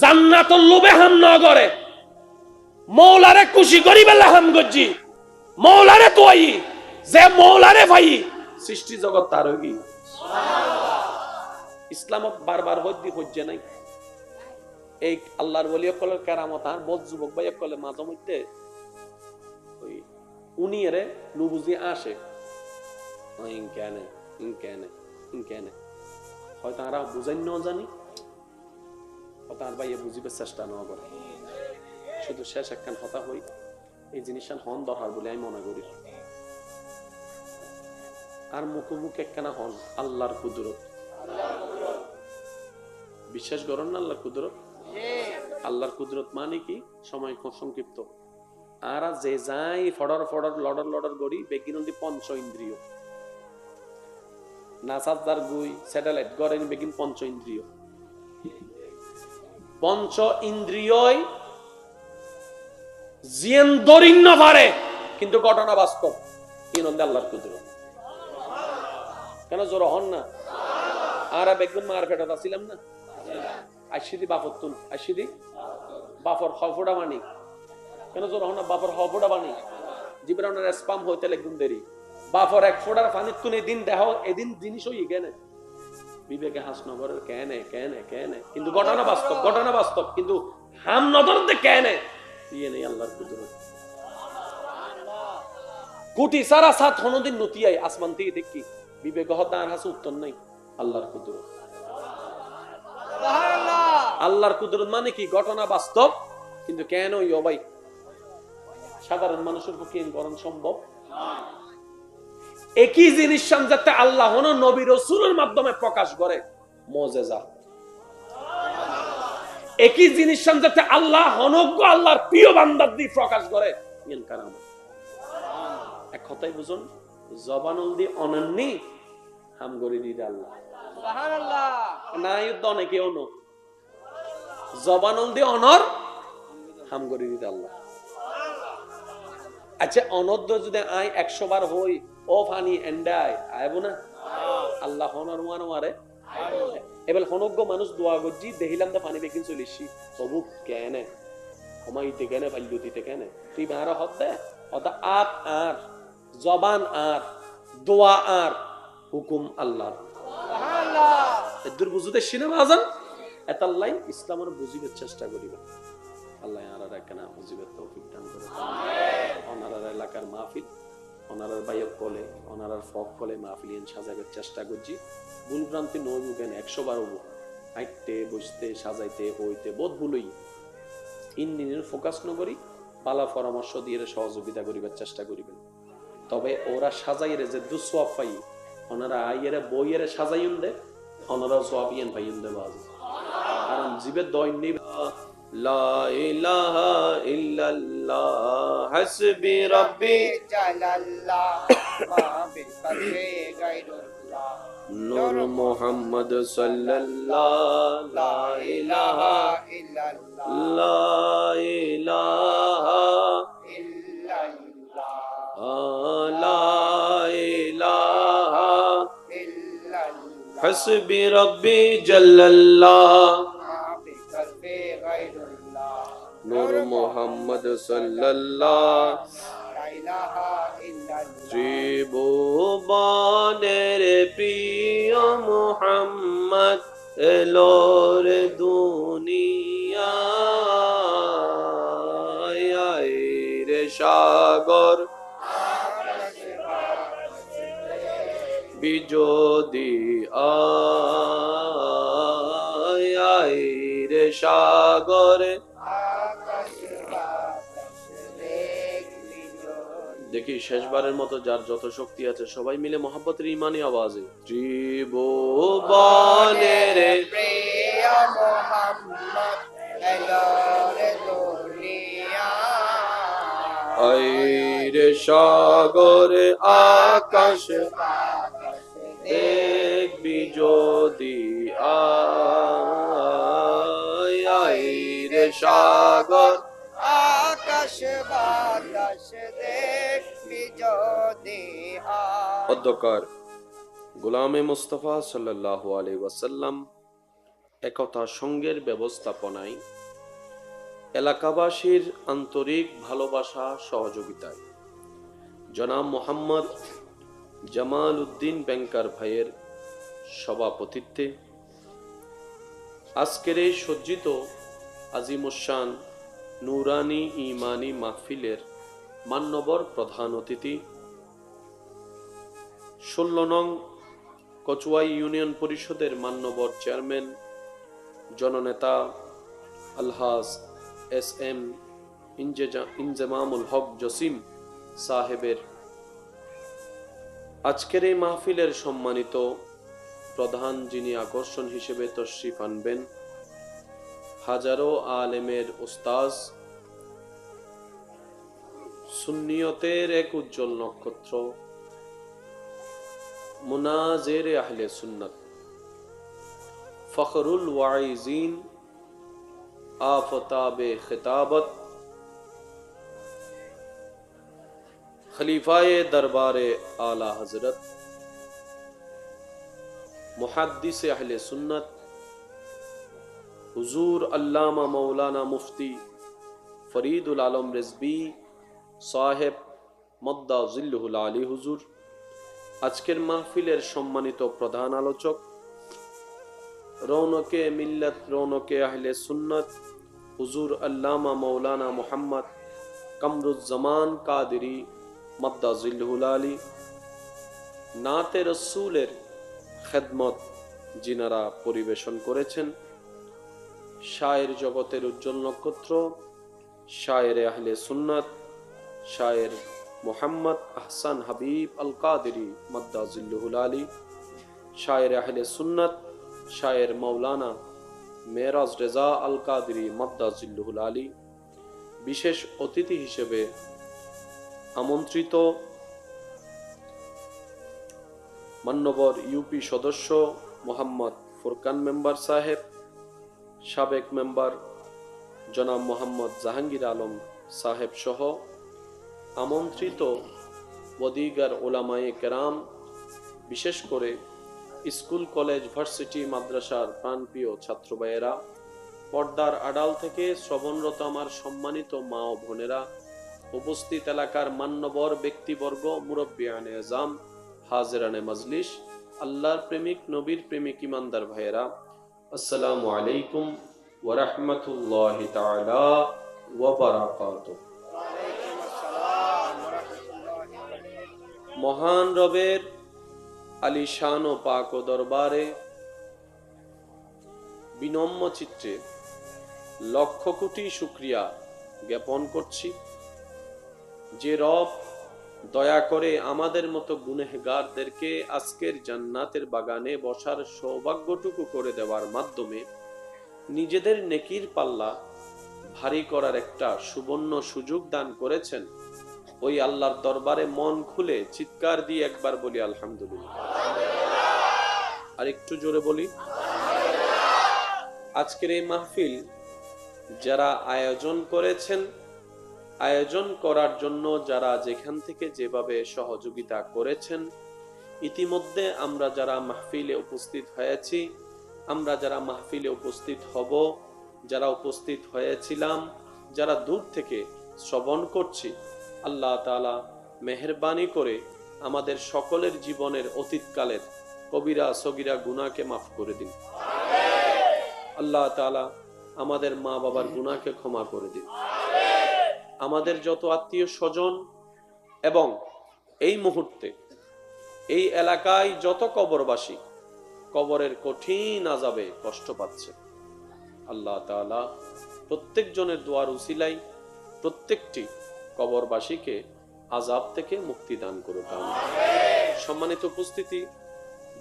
জান্নাতুল লোভে হাম না করে, মৌলারে খুশি করি বেলা হাম গজ্জি, মৌলারে তোই যে মৌলারে ভাই সৃষ্টি জগৎ তার হই। ইসলামত বারবার হদ্দি হজ্জে নাই। এই আল্লাহর ওলি কলের কেরামত আর বদ যুবক ভাই কলে মাঝে মধ্যে ওই উনি এরে নুবুজি আসে ইনকেনে ইনকেনে ইনকেনে হয়তো আর বুঝাই ন জানি, হয়তো আর ভাইয়ে বুঝিবার চেষ্টা না করে। শুধু শেষ একখান হতা হই এই জিনিসটা হন দরকার বলে আমি মনে করি। আর মুখোমুখি একখানা হন আল্লাহর কুদরত। বিশ্বাস করেন না আল্লাহর কুদরত? আল্লাহর কুদরত মানে কি? সময় খুব সংক্ষিপ্ত। আর যে যাই ফডর ফডর লডর লডর গড়ি বেগিনন্দি পঞ্চ ইন্দ্রিয় নাসাদার গুই স্যাটেলাইট গড়েন বেগিন পঞ্চ ইন্দ্রিয়। পঞ্চ ইন্দ্রিয়ই জিয়ান দরিন না পারে, কিন্তু ঘটনা বাস্তব। ইনন্দে আল্লাহর কুদরত। কেন জোর হন না? আর বেগুন মার ফেটত আসিলাম না আশিদি বাপর তুল আশিদি বাপর হফোড়া বানি। কেন জোর হন না? বাপর হফোড়া বানি জীবনের স্পাম হইতে একদম দেরি। বাপর এক ফোড়ার পানির তুন এদিন দেহ এদিন জিনিস হই কেন বিবেকে হাস নগরের কেনে কেনে কেনে, কিন্তু ঘটনা বাস্তব, ঘটনা বাস্তব। কিন্তু হাম নজর দে কেনে ইয়ে নেই আল্লাহর কুদরত। কোটি সারা সাত হনদিন নতিয়াই আসমান থেকে দেখি বিবেক হতার হাসে উত্তর নাই। আল্লাহর কুদরত, আল্লাহর কুদরত মানে কি? ঘটনা বাস্তব, কিন্তু কেন ইয় ভাই সাধারণ মানুষের পক্ষে করণ সম্ভব? একই জিনিস যাতে আল্লাহ নবী রাসূলের মাধ্যমে প্রকাশ করে মুজিজা। একই জিনিস যাতে আল্লাহ অনজ্ঞ আল্লাহর প্রিয় বান্দার দিয়ে প্রকাশ করে ইন কারামত। এক কথাই বুঝুন, জবানুল দি অনন্যি হাম গরি দিদে আল্লাহ সুবহানাল্লাহ। না ইউদ্ধ অনেকে অন জবানুল দি অনর হাম গরি দিদে আল্লাহ। আচ্ছা অনদ্য যদি আই 100 বার হই ও ফানি এন্ডাই আইবো না আল্লাহ হনর ওয়ান মারে। এবার হনজ্ঞ মানুষ দোয়া গজি দেখিলাম তো পানি বেকিন চলিছি তবু কেনে হমাইতে কেনে ফাইলুতিতে কেনে তুই বারা হদ দে অত আপ আর জবান আর দোয়া আর হুকুম আল্লাহ সুবহানাল্লাহ। এদুর বুঝুতে শিনা বাজান এতাল্লাই ইসলামের বুঝিবার চেষ্টা করিবে। আল্লাহ আর রাখনা বুঝিবার তৌফিক দান করে। আমিন। ওনার এলাকার মাহফিল ওনার বাইক কলে ওনার ফক কলে মাহফিলিয়ান সাজাবার চেষ্টা করছি। ভুল ভ্রান্তি নইব কেন 100 বার হবো হাইটতে বসতে সাজাইতে হইতে বোধ ভুলই ইঞ্জিনের ফোকাস নকরি পালা পরামর্শ দিয়ে সহযোগিতা করিবার চেষ্টা করিবেন। তবে ওরা সাজাইরে যে দুসওয়াব পাই ওনারা আইয়েরে বইয়েরে সাজাইন দে ওনারা সোয়াবিয়ান পাইন দে বাজ। কারণ জীবের দইন নেই লা ইলাহা ইল্লাল্লাহ হাসবি রাব্বি জালাল্লাহ মা বিল কলবি গায়রুল্লাহ নূর মুহাম্মদ সাল্লাল্লাহ লা ইলাহা ইল্লাল্লাহ লা ইলাহা ইল্লাল্লাহ লা ইলাহা ইল্লাল্লাহ হাসবি রাব্বি জালাল্লাহ নূর মুহাম্মদ সাল্লাল্লাহ লা ইলাহা ইল্লাল্লাহ ত্রিভুবনের প্রিয় মুহাম্মদ এলোর দুনিয়ায় রে সাগর বিজোদি আয় রে সাগর। দেখি শেষবারের মতো যার যত শক্তি আছে সবাই মিলে মহব্বতের ইমানি আওয়াজে ত্রিভুবনের প্রিয় মুহাম্মদ এলোর দুনিয়ায় রে সাগর আকাশ দেখবি যদি আয় রে সাগর মধ্যকার গোলামে মুস্তাফা সাল্লাল্লাহু আলাইহি ওয়াসাল্লাম একতা সঙ্গের ব্যবস্থাপনায় এলাকাবাসীর আন্তরিক ভালোবাসা সহযোগিতায় জনাব মোহাম্মদ জামাল উদ্দিন ব্যাংকার ভাইয়ের সভাপতিত্বে আজকের এই সজ্জিত আজিমুশান নুরানি ইমানি মাহফিলের মান্যবর প্রধান অতিথি ১৬ নং কচুয়াই ইউনিয়ন পরিষদের মান্যবর চেয়ারম্যান জননেতা আলহাজ এস এম ইনজেমামুল হক জসিম সাহেবের আজকের এই মাহফিলের সম্মানিত প্রধান যিনি আকর্ষণ হিসেবে তশরিফ আনবেন, হাজারো আলেমের উস্তাজ, সুন্নিয়তের এক উজ্জ্বল নক্ষত্র, মুনাজির আহলে সুন্নাত, ফখরুল ওয়াইজিন, আফতাবে খিতাবত, খলিফায়ে দরবারে আলা হজরত, মুহাদ্দিস আহলে সুন্নাত হুজুর আল্লামা মৌলানা মুফতি ফরিদুল আলম রিজভী সাহেব মদ্দা জিল্লুহুল আলী হুজুর, আজকের মাহফিলের সম্মানিত প্রধান আলোচক, রৌনকে মিল্লাত, রৌনকে আহলে সুন্নাত হুজুর আল্লামা মৌলানা মুহাম্মদ কামরুজ্জামান কাদেরী মদ্দা জিল্লুহুল আলী, নাতে রসুলের খেদমত যিনারা পরিবেশন করেছেন, শায়ের জগতের উজ্জ্বল নক্ষত্র, শায়ের আহলে সুন্নাত, শায়ের মোহাম্মদ আহসান হাবিব আল কাদেরী মদ্দা জিল্লুহুল আলী, শায়ের আহলে সুন্নাত, শায়ের মৌলানা মেরাজ রেজা আল কাদেরী মদ্দা জিল্লুহুল আলী, বিশেষ অতিথি হিসেবে আমন্ত্রিত মান্যবর ইউপি সদস্য মোহাম্মদ ফুরকান মেম্বার সাহেব, সাবেক মেম্বার জনাব মোহাম্মদ জাহাঙ্গীর আলম সাহেব সহ আমন্ত্রিত ওদিগার ওলামায়ে কেরাম, বিশেষ করে স্কুল, কলেজ, ভার্সিটি, মাদ্রাসার প্রাণপ্রিয় ছাত্র ভাইয়েরা, পর্দার আড়াল থেকে শ্রবণরত আমার সম্মানিত মা ও বোনেরা, উপস্থিত এলাকার মান্যবর ব্যক্তিবর্গ, মুরব্বিয়ানে আজম, হাজিরানে মজলিস, আল্লাহর প্রেমিক, নবীর প্রেমিক ইমানদার ভাইয়েরা, আসসালামু আলাইকুম ওয়া রাহমাতুল্লাহি তাআলা ওয়া বারাকাতুহু। মহান রবের আলিশান ও পাক ও দরবারে বিনম্র চিত্তে লক্ষ কোটি শুকরিয়া জ্ঞাপন করছি যে রব দয়া করে আমাদের মতো গুনেহগারদেরকে আজকের জান্নাতের বাগানে বসার সৌভাগ্যটুকু করে দেওয়ার মাধ্যমে নিজেদের নেকির পাল্লা ভারী করার একটা সুবর্ণ সুযোগ দান করেছেন। ওই আল্লাহর দরবারে মন খুলে চিৎকার দিয়ে একবার বলি আলহামদুলিল্লাহ। আর একটু জোরে বলি। আজকের এই মাহফিল যারা আয়োজন করেছেন, আয়োজন করার জন্য যারা যেখান থেকে যেভাবে সহযোগিতা করেছেন, ইতিমধ্যে আমরা যারা মাহফিলে উপস্থিত হয়েছি, আমরা যারা মাহফিলে উপস্থিত হব, যারা উপস্থিত হয়েছিলাম, যারা দূর থেকে শ্রবণ করছি, আল্লাহ তাআলা মেহেরবানি করে আমাদের সকলের জীবনের অতীতকালের কবিরা সগীরা গুনাহকে মাফ করে দিন। আল্লাহ তাআলা আমাদের মা বাবার গুনাহকে ক্ষমা করে দিন। আমাদের যত আত্মীয় স্বজন এবং এই মুহূর্তে এই এলাকায় যত কবরবাসী কবরের কঠিন আযাবে কষ্ট পাচ্ছে, আল্লাহ তাআলা প্রত্যেক জনের দোয়ার উসিলায় প্রত্যেকটি কবরবাসীকে আযাব থেকে মুক্তি দান করুক। সম্মানিত উপস্থিতি,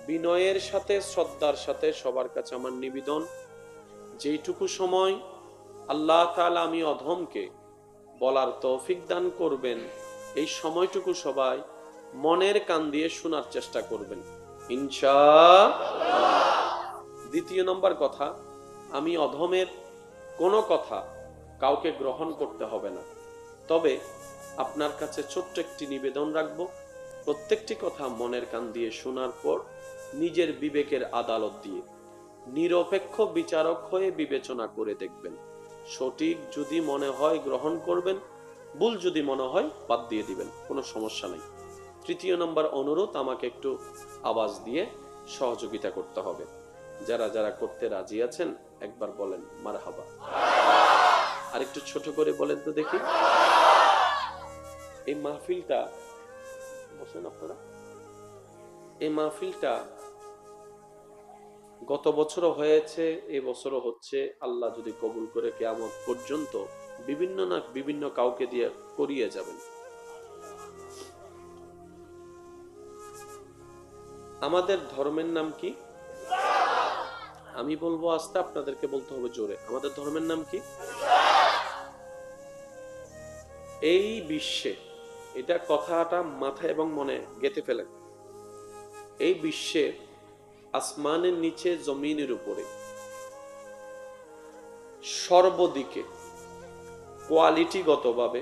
বিনয়ের সাথে শ্রদ্ধার সাথে সবার কাছে আমার নিবেদন, যেইটুকু সময় আল্লাহ তাআলা আমি অধমকে বলার তৌফিক দান করবেন, এই সময়টুকু সবাই মনের কান দিয়ে শোনার চেষ্টা করবেন ইনশাআল্লাহ। দ্বিতীয় নম্বর কথা, আমি অধমের কোনো কথা কাউকে গ্রহণ করতে হবে না, তবে আপনার কাছে ছোট্ট একটি নিবেদন রাখবো, প্রত্যেকটি কথা মনের কান দিয়ে শোনার পর নিজের বিবেকের আদালত দিয়ে নিরপেক্ষ বিচারক হয়ে বিবেচনা করে দেখবেন। সঠিক যদি মনে হয় গ্রহণ করবেন, ভুল যদি মনে হয় বাদ দিয়ে দিবেন, কোনো সমস্যা নেই। তৃতীয় নম্বর অনুরোধ, আমাকে একটু আওয়াজ দিয়ে সহযোগিতা করতে হবে। যারা যারা করতে রাজি আছেন একবার বলেন মারহাবা। আর একটু ছোট করে বলেন তো দেখি। এই মাহফিলটা, বসেন আপনারা, এই মাহফিলটা গত বছরও হয়েছে, এই বছরও হচ্ছে। আল্লাহ যদি কবুল করে কিয়ামত পর্যন্ত বিভিন্ন কাউকে দিয়ে করিয়ে যাবেন। আমাদের ধর্মের নাম কি? আমি বলবো আস্তে, আপনাদেরকে বলতে হবে জোরে। আমাদের ধর্মের নাম কি? এই বিশ্বে, এটা কথাটা মাথায় এবং মনে গেঁথে ফেলেন, এই বিশ্বে আসমানের নিচে জমিনের উপরে সর্বদিকে কোয়ালিটিগতভাবে,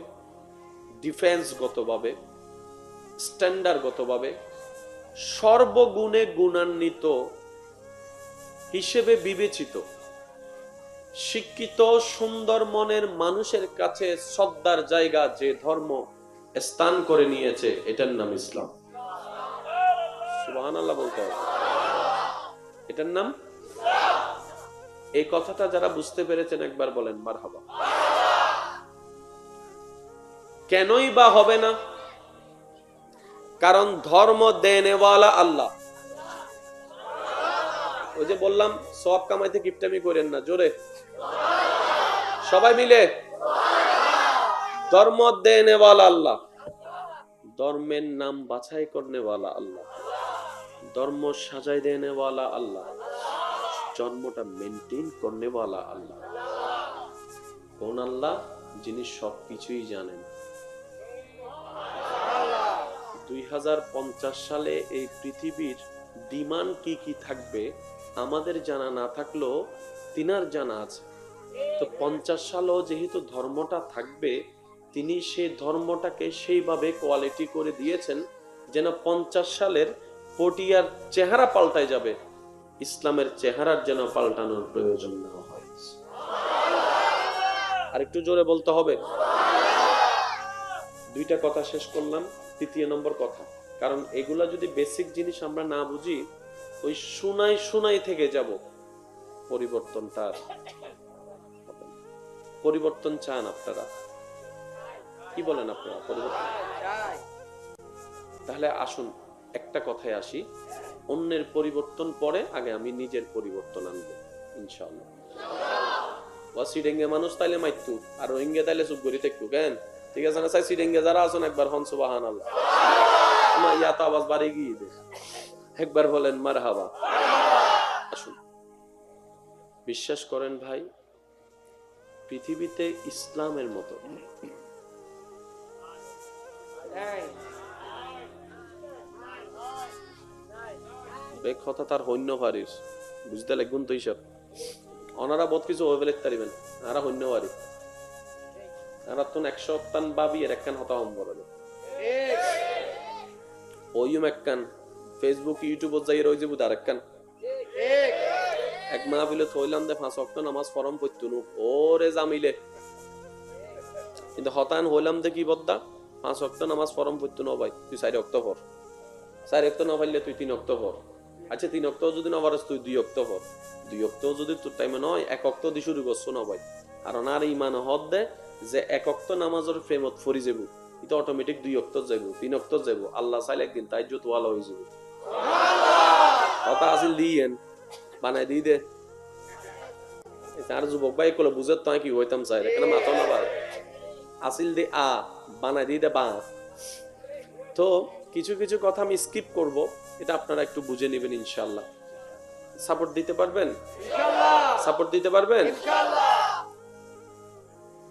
ডিফেন্সগতভাবে, স্ট্যান্ডার্ডগতভাবে সর্বগুণে গুণান্বিত হিসেবে বিবেচিত শিক্ষিত সুন্দর মনের মানুষের কাছে শ্রদ্ধার জায়গা যে ধর্ম স্থান করে নিয়েছে, এটার নাম ইসলাম। সুবহানাল্লাহ বলতে হবে, এটার নাম। এই কথাটা যারা বুঝতে পেরেছেন একবার বলেন মারহাবা। কেনই বা হবে না? কারণ ধর্ম দেনেওয়ালা আল্লাহ। ওই যে বললাম, সওয়াব কামাইতে কিপটামি করেন না, জোরে সবাই মিলে। ধর্ম দেনেওয়ালা আল্লাহ, ধর্মের নাম বাছাই করনেওয়ালা আল্লাহ, ধর্ম সাজাই দেনেওয়ালা আল্লাহ, জন্মটা মেনটেন করনেওয়ালা আল্লাহ। কোন আল্লাহ? যিনি সবকিছুই জানেন। 2050 সালে এই পৃথিবীর ডিমান্ড কি কি থাকবে আমাদের জানা না থাকলেও তিনার জানা আছে। তো 50 সালেও যেহেতু ধর্মটা থাকবে, তিনি সেই ধর্মটাকে সেইভাবে কোয়ালিটি করে দিয়েছেন যেন 50 সালের পটিয়ার চেহারা পাল্টায় যাবে, ইসলামের চেহারার যেন পাল্টানোর প্রয়োজন না হয়। আর একটু জোরে বলতে হবে। দুইটা কথা শেষ করলাম, তৃতীয় নম্বর কথা, কারণ এগুলা যদি বেসিক জিনিস আমরা না বুঝি, ওই শোনাই থেকে যাব। পরিবর্তন চান আপনারা? কি বলেন আপনারা? পরিবর্তন? তাহলে আসুন একটা কথায় আসি, অন্যের পরিবর্তন পরে, আগে আমি নিজের পরিবর্তন আনবো ইনশাআল্লাহ। ওয়াসিডেঙ্গে মানুষ তাইলে মাইতু, আর রোহিঙ্গা তাইলে চুপ করি থাকতু কেন? ঠিক আছে না? সিডেঙ্গে যারা আছেন একবার হন সুবহানাল্লাহ। আমার ইয়াত আওয়াজ বাড়ি গিয়ে দে, একবার বলেন মারহাবা। আসুন, বিশ্বাস করেন ভাই, পৃথিবীতে ইসলামের মতো কথা তার হইন্য পারিস বুঝতে লাগবেন তো হিসাব। ওনারা বহুত কিছু হয়ে ফেলে পারিবেন, আরা হইন্য পারি, আরা তো 100 ভাবি এর একখান হতা হম বলে ওইম একখান ফেসবুক ইউটিউবত যাই রই যে বুধ আর একখান এক মাহফিলে থইলাম দে 5 ওয়াক্ত নামাজ ফরম পড়তুনু ওরে জামিলে, কিন্তু হতান হইলাম দে কি বদ্দা 5 ওয়াক্ত নামাজ ফরম পড়তুনু ভাই, তুই 4 ওয়াক্ত পড়, 4 ওয়াক্ত না পারলে তুই 3 ওয়াক্ত পড়। আচ্ছা 3 ওয়াক্ত যদি না পারস তুই 2 ওয়াক্ত পড়, 2 ওয়াক্ত যদি তোর টাইমে নয় 1 ওয়াক্ত দি শুরু করছ না ভাই। আর ওনার ইমান হদ দে যে 1 ওয়াক্ত নামাজের প্রেমত ফরি যাব, এটা অটোমেটিক 2 ওয়াক্ত যাব, 3 ওয়াক্ত যাব, আল্লাহ চাইলে একদিন তাইজ্জত ওয়ালা হয়ে যাব। কথা আসিল দিয়েন বানাই দি দে তার যুবক ভাই কলে বুঝে তো কি হইতাম চাই এখানে মাথা না বাড়ে আসিল দে আ বানাই দি দে বা। তো কিছু কিছু কথা আমি স্কিপ করব, এটা আপনারা একটু বুঝে নেবেন ইনশাআল্লাহ। সাপোর্ট দিতে পারবেন? ইনশাআল্লাহ সাপোর্ট দিতে পারবেন ইনশাআল্লাহ।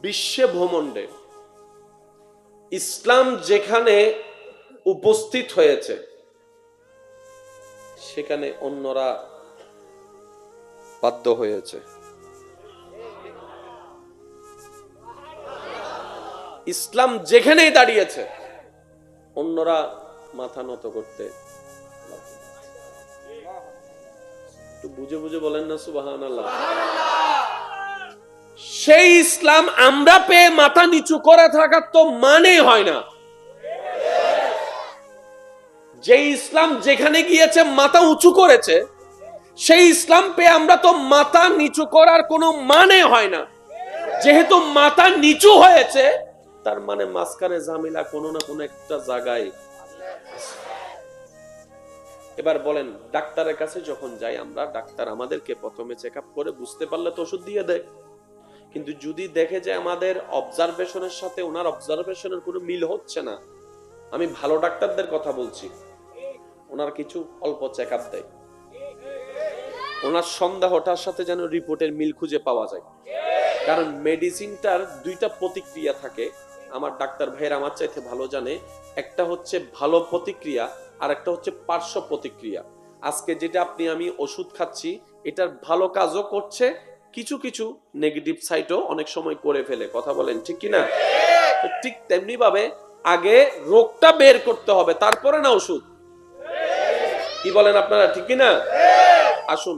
বিশ্বে ভ্রমণ্ডে ইসলাম যেখানে উপস্থিত হয়েছে সেখানে অন্যরা বাধ্য হয়েছে। ইসলাম যেখানেই দাঁড়িয়েছে অন্যরা মাথা নত করতে। একটু বুঝে বুঝে বলেন না সুবহানাল্লাহ। সেই ইসলাম আমরা পেয়ে মাথা নিচু করে থাকার তো মানে হয় না। যে ইসলাম যেখানে গিয়েছে মাথা উঁচু করেছে, সেই ইসলাম পেয়ে আমরা তো মাথা নিচু করার কোনো মানে হয় না। যেহেতু মাথা নিচু হয়েছে, তার মানে মাঝখানে ঝামেলা কোনো না কোনো একটা জায়গায়। এবার বলেন, ডাক্তারের কাছে যখন যাই আমরা, ডাক্তার আমাদেরকে প্রথমে চেক আপ করে বুঝতে পারলে তো ওষুধ দিয়ে দেয়। কিন্তু যদি দেখে যে আমাদের অবজারভেশনের সাথে ওনার অবজারভেশনের কোনো মিল হচ্ছে না, আমি ভালো ডাক্তারদের কথা বলছি, ওনার কিছু অল্প চেক আপ দেয়, ওনার সন্দেহটার সাথে যেন রিপোর্টের মিল খুঁজে পাওয়া যায়। কারণ মেডিসিনটার দুইটা প্রতিক্রিয়া থাকে, আমার ডাক্তার ভাইয়ের আমার চাইতে ভালো জানে। একটা হচ্ছে ভালো প্রতিক্রিয়া, আর একটা হচ্ছে পার্শ্ব প্রতিক্রিয়া। আজকে যেটা আপনি আমি ওষুধ খাচ্ছি, এটার ভালো কাজও করছে, কিছু কিছু নেগেটিভ সাইডও অনেক সময় করে ফেলে। কথা বলেন ঠিক কিনা? ঠিক তেমনি ভাবে আগে রোগটা বের করতে হবে, তারপরে না ওষুধ। কি বলেন আপনারা, ঠিক কিনা? আসুন,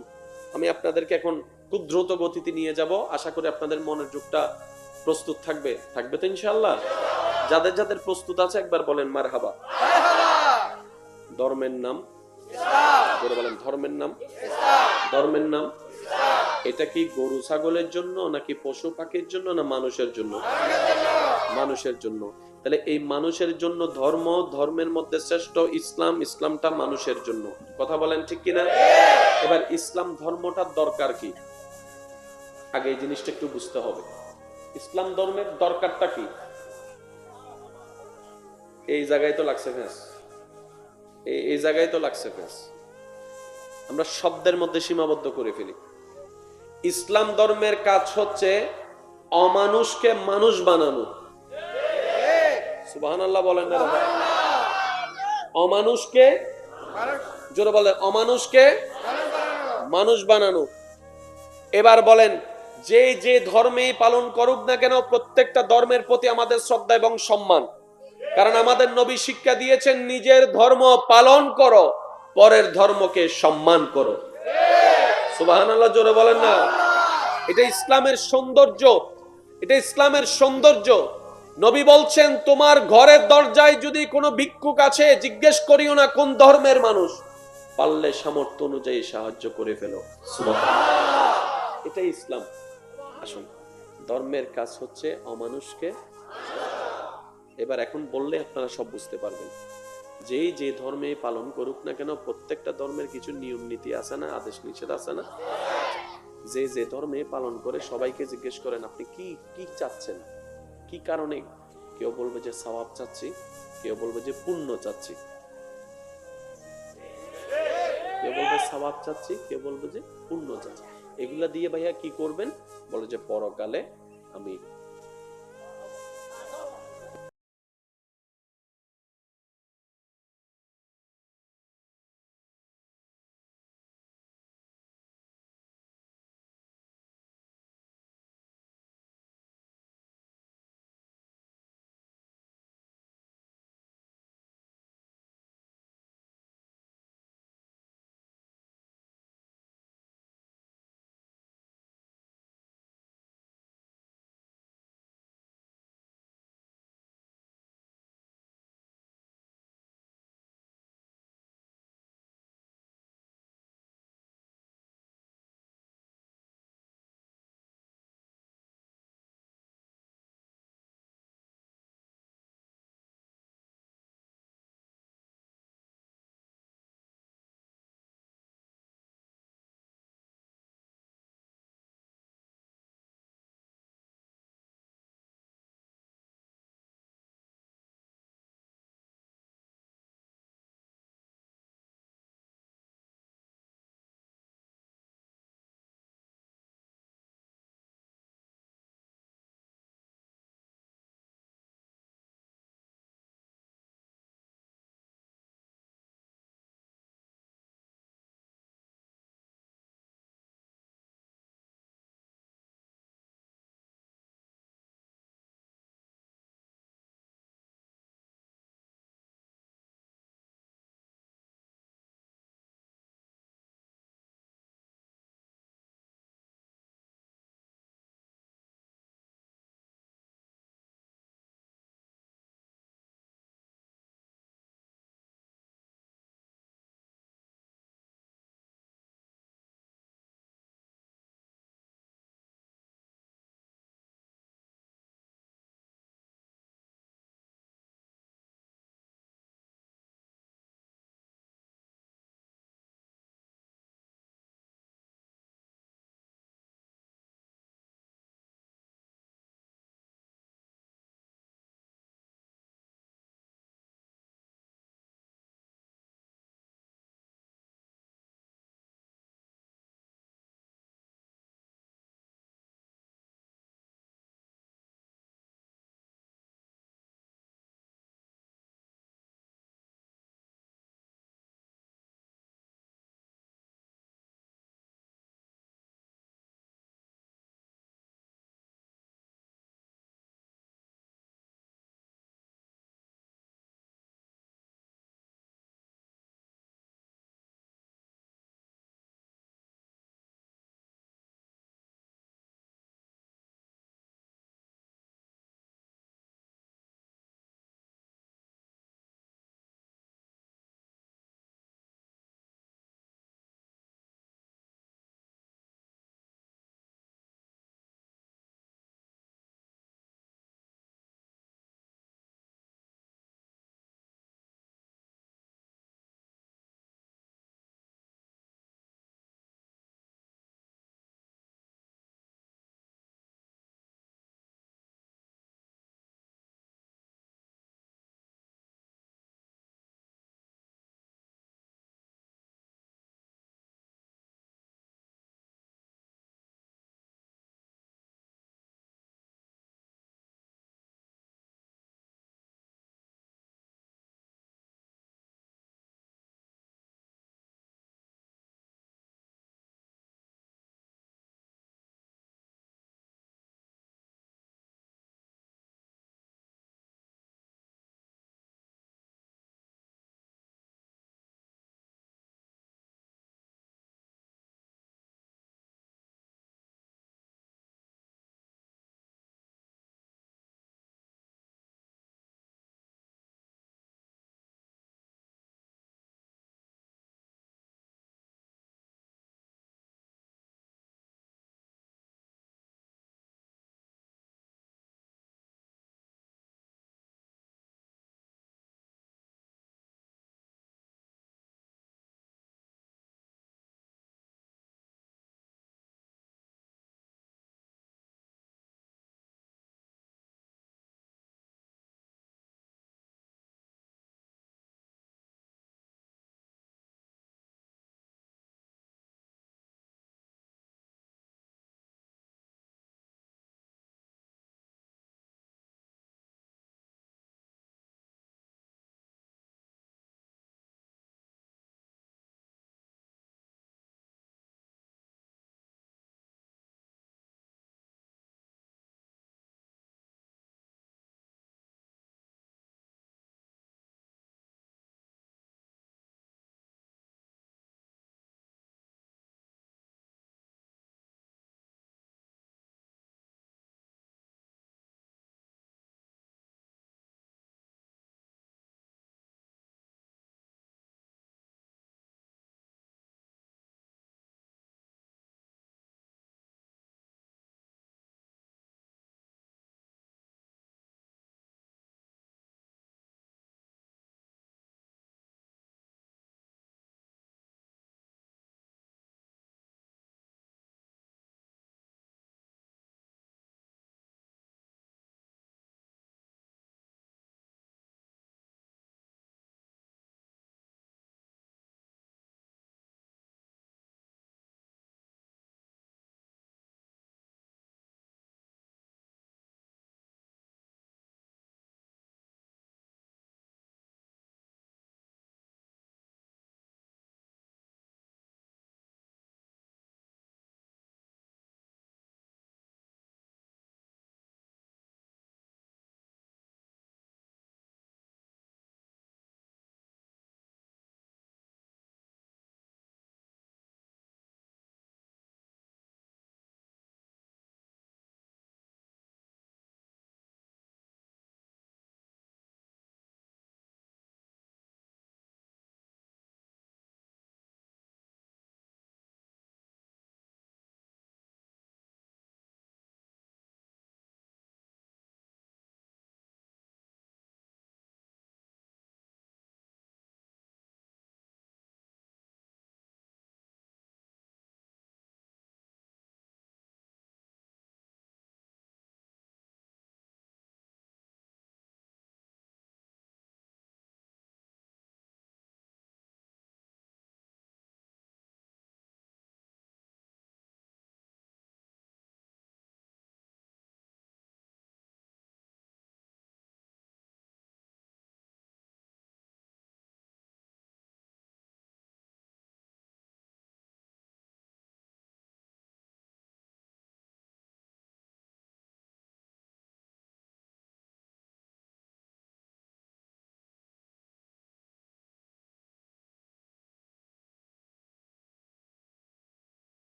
আমি আপনাদেরকে এখন খুব দ্রুত গতিতে নিয়ে যাব। আশা করি আপনাদের মনের যুগটা প্রস্তুত থাকবে। থাকবে তো ইনশাআল্লাহ? যাদের যাদের প্রস্তুত আছে একবার বলেন মারহাবা। ধর্মের নাম বলেন, ধর্মের নাম, ধর্মের নাম। এটা কি গরু ছাগলের জন্য, নাকি পশু পাখির জন্য, না মানুষের জন্য? মানুষের জন্য। তাহলে এই মানুষের জন্য ধর্ম, ধর্মের মধ্যে শ্রেষ্ঠ ইসলাম, ইসলামটা মানুষের জন্য। কথা বলেন ঠিক কিনা? এবার ইসলাম ধর্মটার দরকার কি, আগে এই জিনিসটা একটু বুঝতে হবে। ইসলাম ধর্মের দরকারটা কি? এই জায়গায় তো লাগছে ফেস, এই জায়গায় তো লাগছে ফেস। আমরা শব্দের মধ্যে সীমাবদ্ধ করে ফেলি। ইসলাম ধর্মের কাজ হচ্ছে অমানুষকে মানুষ বানানো। সুবহানাল্লাহ বলেন না? অমানুষকে, জোরে বলেন, অমানুষকে মানুষ বানানো। এবার বলেন, যে যে ধর্মেই পালন করুক না কেন, প্রত্যেকটা ধর্মের প্রতি আমাদের শ্রদ্ধা এবং সম্মান। কারণ আমাদের নবী শিক্ষা দিয়েছেন, নিজের ধর্ম পালন করো, পরের ধর্মকে সম্মান করো। সুবহানাল্লাহ জোরে বলেন না? এটা ইসলামের সৌন্দর্য, এটা ইসলামের সৌন্দর্য। নবী বলছেন, তোমার ঘরের দরজায় যদি কোনো ভিক্ষুক আছে, জিজ্ঞেস করিও না কোন ধর্মের মানুষ, পারলে সামর্থ্য অনুযায়ী সাহায্য করে ফেলো। সুবহানাল্লাহ, এটাই ইসলাম। আসুন, ধর্মের কাজ হচ্ছে অমানুষকে। এবার এখন বললে আপনারা সব বুঝতে পারবেন। যেই যে ধর্মে পালন করুক না কেন, প্রত্যেকটা ধর্মের কিছু নিয়ম নীতি আছে না, আদেশ নিষেধ আছে না? যে যে ধর্মে পালন করে সবাইকে জিজ্ঞেস করেন, আপনি কি কি চাচ্ছেন, কি কারণে? কেউ বলবে যে সওয়াব চাচ্ছি, কেউ বলবে যে পুণ্য চাচ্ছি, কেউ বলবে সওয়াব চাচ্ছি, কেউ বলবে যে পুণ্য চাচ্ছি। এগুলা দিয়ে ভাইয়া কি করবেন? বলে যে পরকালে আমি